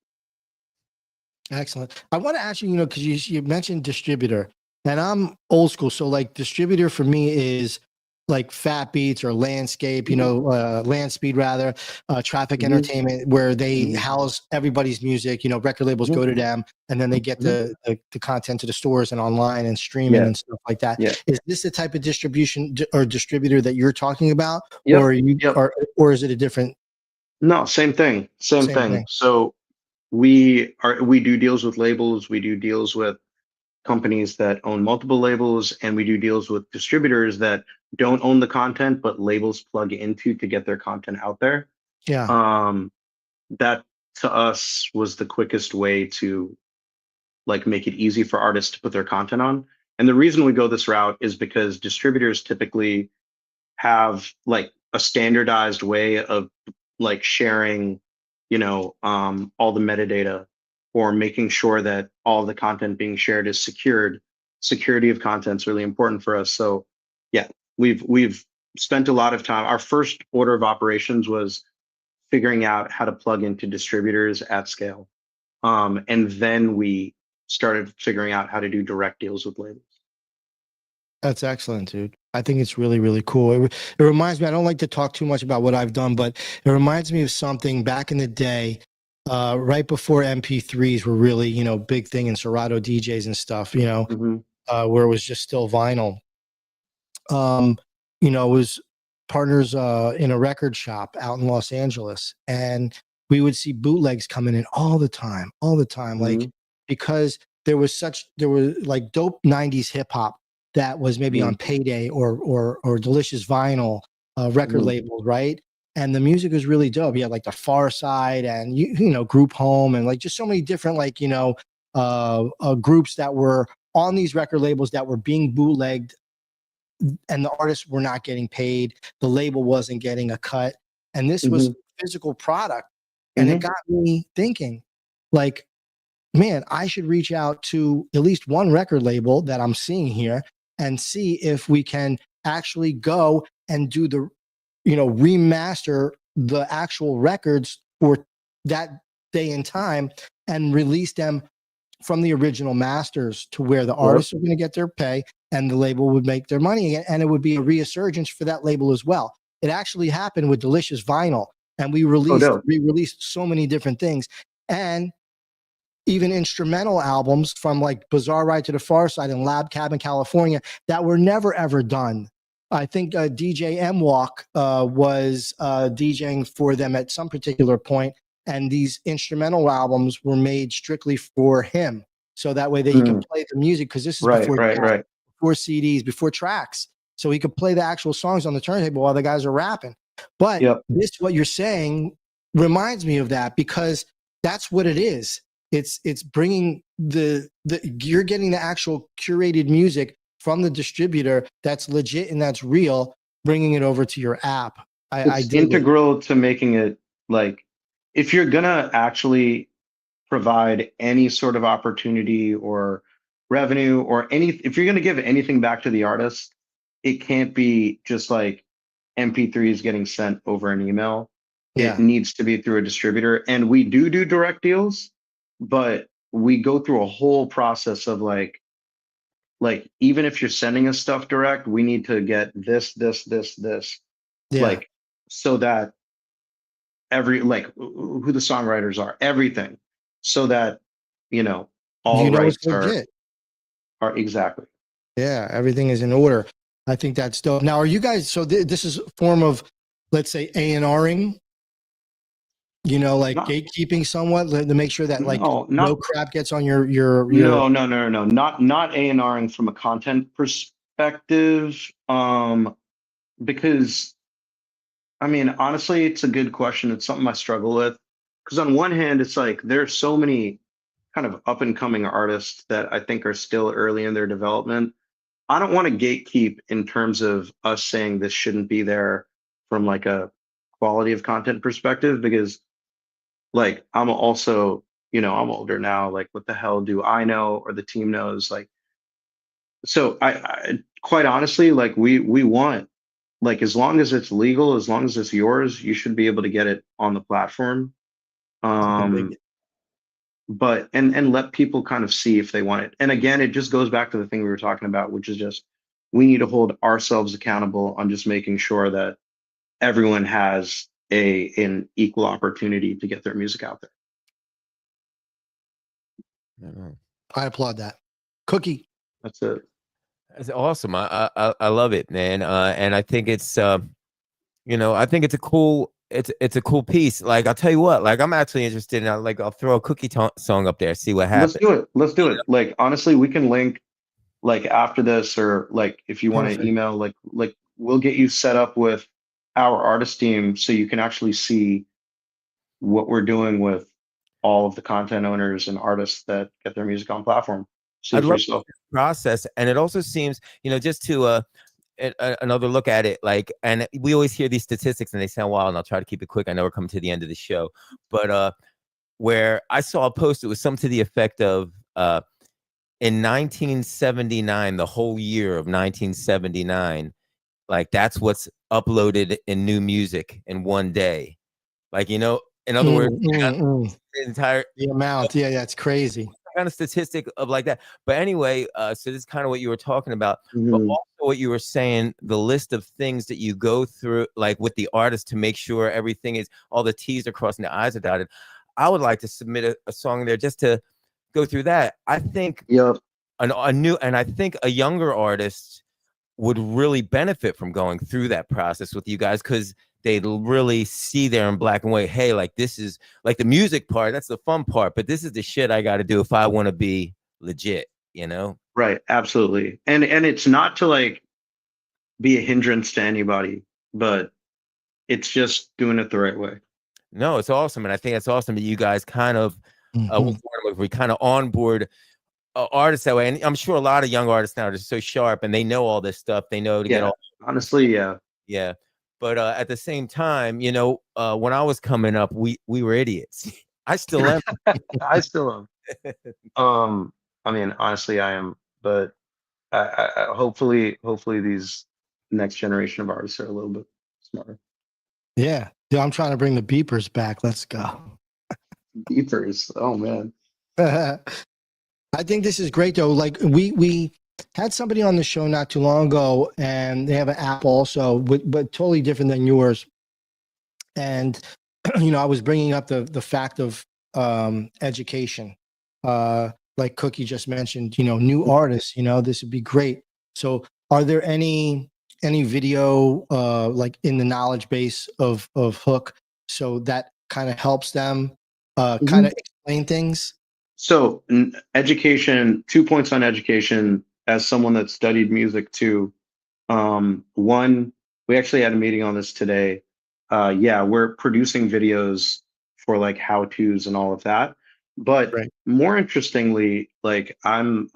Excellent. I want to ask you, because you mentioned distributor, and I'm old school. So like distributor for me is like Fat Beats or Landscape, Landspeed rather, Traffic Hmm. Entertainment, where they Hmm. house everybody's music. Record labels Hmm. go to them, and then they get Hmm. the content to the stores and online and streaming Yeah, and stuff like that. yeah, Is this the type of distribution or distributor that you're talking about, or yep, yep. or is it a different No, same thing, same same thing. thing? So we do deals with labels, we do deals with companies that own multiple labels, and we do deals with distributors that don't own the content but labels plug into to get their content out there. Yeah, um that to us was the quickest way to like make it easy for artists to put their content on. And the reason we go this route is because distributors typically have like a standardized way of like sharing, all the metadata, or making sure that all the content being shared is secured. Security of content is really important for us. So yeah, we've spent a lot of time. Our first order of operations was figuring out how to plug into distributors at scale. And then we started figuring out how to do direct deals with labels. that's excellent, dude. I think it's really, really cool. It reminds me, I don't like to talk too much about what I've done, but it reminds me of something back in the day, right before MP3s were really, big thing in Serato DJs and stuff, Hmm. where it was just still vinyl. Um, it was partners in a record shop out in Los Angeles, and we would see bootlegs coming in all the time, like Hmm. because there was like dope '90s hip hop that was maybe Hmm. on Payday or Delicious Vinyl record Hmm. labels, right? And the music was really dope. You had like the Far Side and Group Home and like just so many different like groups that were on these record labels that were being bootlegged, and the artists were not getting paid. The label wasn't getting a cut. And this was Hmm. physical product. And it Hmm. got me thinking, like, man, I should reach out to at least one record label that I'm seeing here and see if we can actually go and do remaster the actual records for that day and time and release them from the original masters to where the Yep. artists are going to get their pay and the label would make their money again. And it would be a resurgence for that label as well. It actually happened with Delicious Vinyl. And we dope. released so many different things. And even instrumental albums from like Bizarre Ride to the Far Side and Lab Cabin, California, that were never, ever done. I think DJ M-Walk was DJing for them at some particular point, and these instrumental albums were made strictly for him. So that way that he can play the music, because this is Right, before right. before CDs, before tracks. So he could play the actual songs on the turntable while the guys are rapping. But this, what you're saying, reminds me of that, because that's what it is. It's bringing the you're getting the actual curated music from the distributor that's legit and that's real, bringing it over to your app. It's integral to making it, like, if you're gonna actually provide any sort of opportunity or revenue or if you're gonna give anything back to the artist, it can't be just like MP3s getting sent over an email. Yeah. It needs to be through a distributor, and we do direct deals, but we go through a whole process of like even if you're sending us stuff direct, we need to get this, Yeah. like, so that who the songwriters are, everything, so that all rights it's legit. are exactly. Yeah, everything is in order. I think that's dope. Now, are you guys, so this is a form of, let's say, A&Ring, like gatekeeping somewhat to make sure that no crap gets on your No, not A&Ring from a content perspective. Because I mean, honestly, it's a good question. It's something I struggle with, because on one hand, it's like there's so many kind of up and coming artists that I think are still early in their development. I don't want to gatekeep in terms of us saying this shouldn't be there from like a quality of content perspective, because like I'm also, I'm older now. Like, what the hell do I know or the team knows? Like, so I quite honestly, like we want, like, as long as it's legal, as long as it's yours, you should be able to get it on the platform. But and let people kind of see if they want it. And again, it just goes back to the thing we were talking about, which is just we need to hold ourselves accountable on just making sure that everyone has an equal opportunity to get their music out there. I applaud that. Cookie. That's it. That's awesome. I love it, man. And I think it's I think it's a cool cool piece. Like, I'll tell you what, like, I'm actually interested in, I'll throw a Cookie song up there, see what happens. Let's do it. Like, honestly, we can link like after this, or like if you want to email, like we'll get you set up with our artist team so you can actually see what we're doing with all of the content owners and artists that get their music on platform. I'd love this process. And it also seems, just to another look at it, like, and we always hear these statistics and they sound wild, and I'll try to keep it quick. I know we're coming to the end of the show, but where I saw a post, it was something to the effect of in 1979, the whole year of 1979, like, that's what's uploaded in new music in one day. Like, in other words, the entire amount. Yeah, it's crazy. Kind of statistic of like that. But anyway, so this is kind of what you were talking about, but also what you were saying, the list of things that you go through, like with the artist, to make sure everything is, all the T's are crossed and the I's are dotted. I would like to submit a song there just to go through that. I think I think a younger artist would really benefit from going through that process with you guys, because they'd really see there in black and white, hey, like, this is like the music part, that's the fun part, but this is the shit I got to do if I want to be legit, Right. Absolutely. And it's not to like be a hindrance to anybody, but it's just doing it the right way. No, it's awesome. And I think it's awesome that you guys kind of, we kind of onboard artists that way. And I'm sure a lot of young artists now are just so sharp and they know all this stuff. They know to get all. Honestly, yeah. Yeah. But at the same time, when I was coming up, we were idiots. I still am. I still am. I mean, honestly, I am. But I hopefully these next generation of artists are a little bit smarter. Yeah. I'm trying to bring the beepers back. Let's go. Beepers. Oh man. I think this is great though. Like we had somebody on the show not too long ago, and they have an app also, but totally different than yours. And I was bringing up the fact of education, like Cookie just mentioned. New artists. This would be great. So, are there any video like in the knowledge base of Hook, so that kind of helps them kind of explain things? So, education, 2 points on education, as someone that studied music too. One, we actually had a meeting on this today. Yeah, we're producing videos for like how to's and all of that. But Right. more interestingly, like I'm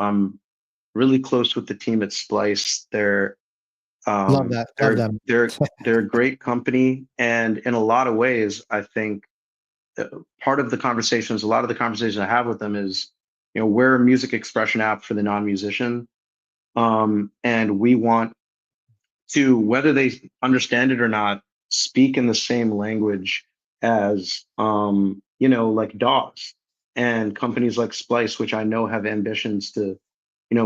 really close with the team at Splice. Love that. Love They're them. they're a great company, and in a lot of ways, I think uh, part of the conversations, a lot of the conversation I have with them is, we're a music expression app for the non-musician, and we want to, whether they understand it or not, speak in the same language as, like DAWs and companies like Splice, which I know have ambitions to,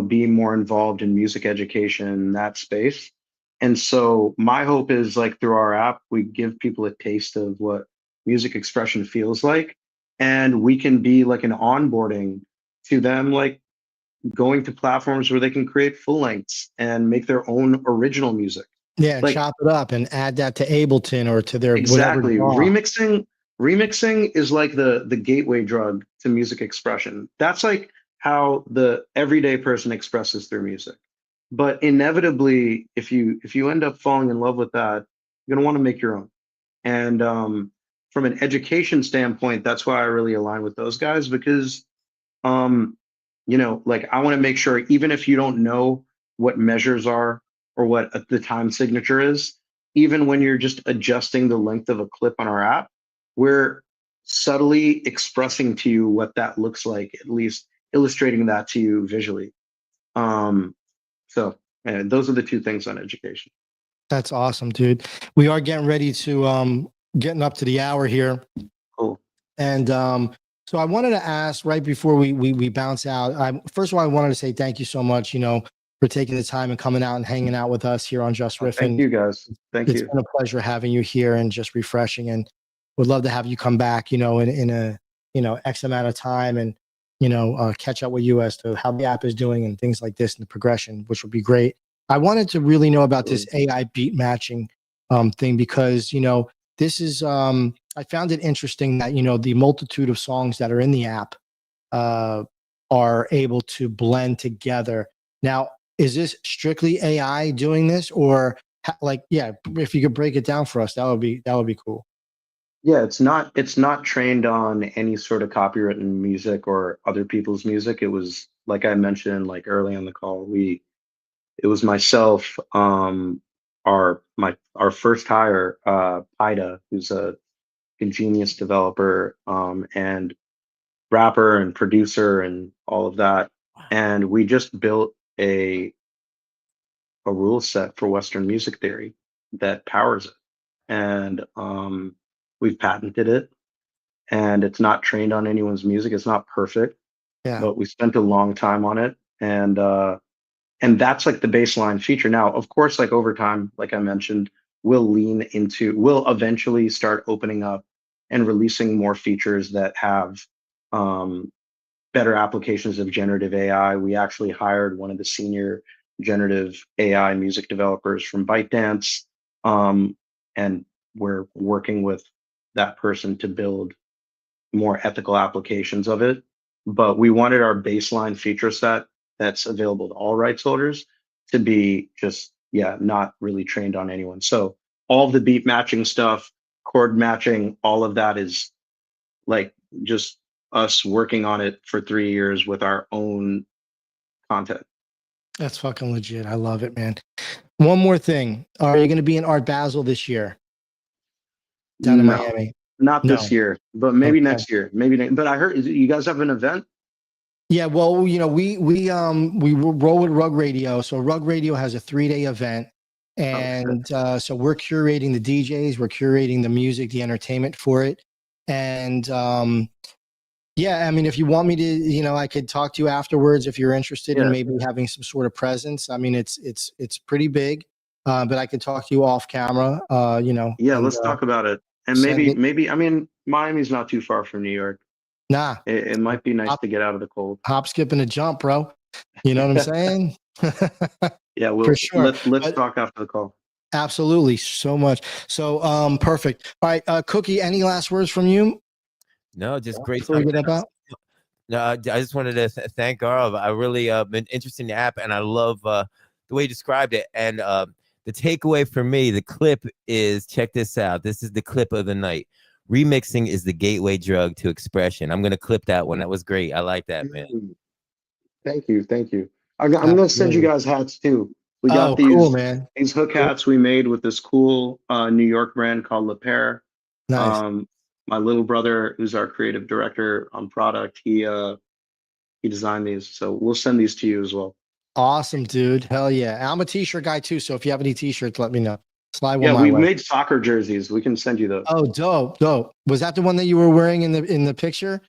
be more involved in music education in that space. And so my hope is, like, through our app, we give people a taste of what music expression feels like, and we can be like an onboarding to them, like going to platforms where they can create full lengths and make their own original music. Yeah, and Like, chop it up and add that to Ableton or to their whatever exactly. DAW. Remixing is like the gateway drug to music expression. That's like how the everyday person expresses their music. But inevitably, if you end up falling in love with that, you're gonna want to make your own. And from an education standpoint, that's why I really align with those guys, because um, like, I want to make sure, even if you don't know what measures are or what the time signature is, even when you're just adjusting the length of a clip on our app, we're subtly expressing to you what that looks like, at least illustrating that to you visually. Um, so, and those are the two things on education. That's awesome, dude. We are getting ready to getting up to the hour here. Cool. And so I wanted to ask right before we bounce out. First of all, I wanted to say thank you so much, for taking the time and coming out and hanging out with us here on Just Thank Riffin. you, guys. Thank It's you. been a pleasure having you here and just refreshing. And would love to have you come back, in a X amount of time, and catch up with you as to how the app is doing and things like this and the progression, which would be great. I wanted to really know about this AI beat matching thing, because this is I found it interesting that the multitude of songs that are in the app uh, are able to blend together. Now, is this strictly AI doing this, or like, yeah, if you could break it down for us, that would be cool. Yeah, it's not trained on any sort of copywritten music or other people's music. It was, like I mentioned, like early on the call, it was myself, our first hire, Ida, who's a ingenious developer, and rapper and producer and all of that. And we just built a rule set for Western music theory that powers it. And we've patented it, and it's not trained on anyone's music. It's not perfect, Yeah. but we spent a long time on it. And that's like the baseline feature. Now, of course, like over time, like I mentioned, we'll eventually start opening up and releasing more features that have um, better applications of generative AI. We actually hired one of the senior generative AI music developers from ByteDance, and we're working with that person to build more ethical applications of it. But we wanted our baseline feature set that's available to all rights holders to be just, yeah, not really trained on anyone. So all the beat matching stuff, chord matching, all of that is like just us working on it for 3 years with our own content. That's fucking legit. I love it, man. One more thing. Are you going to be in Art Basel this year down in No, Miami? not this No. year, but maybe Okay. next year. But I heard you guys have an event. Yeah, well, we roll with Rug Radio. So Rug Radio has a 3-day event, Oh shit. and so we're curating the DJs, we're curating the music, the entertainment for it, and Yeah, I mean, if you want me to, you know, I could talk to you afterwards if you're interested in Yeah. maybe having some sort of presence. I mean, it's pretty big, but I could talk to you off camera. You know, Yeah, and let's talk about it. And send maybe, it. maybe, I mean, Miami's not too far from New York. Nah, It might be nice hop, to get out of the cold. hop, skip, and a jump, bro. You know what I'm saying? Yeah, For we'll sure. let's But talk after the call. absolutely, so much. So, perfect. All right, Cookie. Any last words from you No, just great before we stuff. get up out? No, I just wanted to thank Gaurav. I really been interested in the app, and I love the way you described it. And the takeaway for me, the clip is, check this out. This is the clip of the night. Remixing is the gateway drug to expression. I'm gonna clip that one. That was great. I like that, man. Thank you, thank you. I'm gonna send you Absolutely. guys hats too. We got Oh, cool, man. these hook Cool. hats we made with this cool New York brand called Le Pair. Nice. My little brother, who's our creative director on product, he designed these. So we'll send these to you as well. Awesome, dude. Hell yeah. I'm a t-shirt guy too. So if you have any t-shirts, let me know. Slide one Yeah, my we've way. made soccer jerseys. We can send you those. Oh, dope, dope. Was that the one that you were wearing in the picture?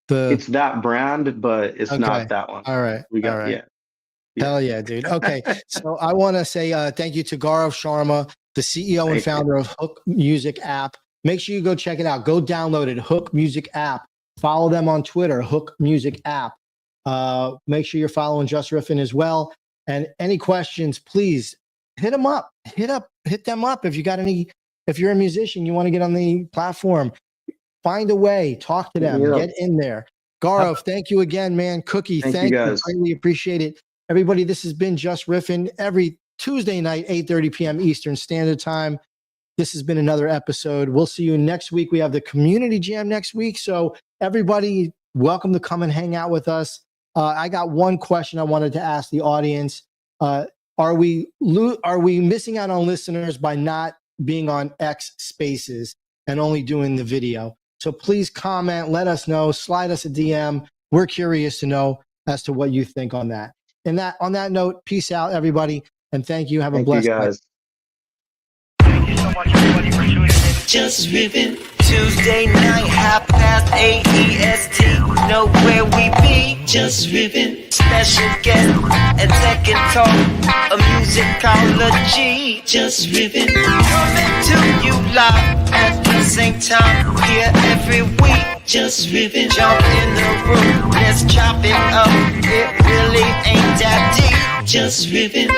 It's that brand, but it's Okay. not that one. All right. We got All right. yeah. Hell yeah, dude. Okay. So I want to say thank you to Gaurav Sharma, the CEO and Thank you. founder of Hook Music app. Make sure you go check it out. Go download it, Hook Music app. Follow them on Twitter, Hook Music app. Make sure you're following Jus Riffin as well. And any questions, please hit them up. Hit them up. If you got any, if you're a musician, you want to get on the platform, find a way, talk to them, Yeah. get in there. Gaurav, thank you again, man. Cookie, Thank you, thank you. guys. Greatly appreciate it. Everybody, this has been Jus Riffin every Tuesday night, 8:30 p.m. Eastern Standard Time. This has been another episode. We'll see you next week. We have the community jam next week. So everybody, welcome to come and hang out with us. I got one question I wanted to ask the audience. Are we missing out on listeners by not being on X Spaces and only doing the video? So please comment, let us know, slide us a DM. We're curious to know as to what you think on that. And on that note, peace out, everybody, and thank you. Have a Thank you, blessed night. guys. Thank you so much, everybody, for tuning in. Just Riffin. Tuesday night, 8:30 EST. Know where we be. Just Riffin. Special guest and second talk. A musicology. Just Riffin. Coming to you live at the same time. Here every week. Just Riffin. Jump in the room. Let's chop it up. It really ain't that deep. Just Riffin.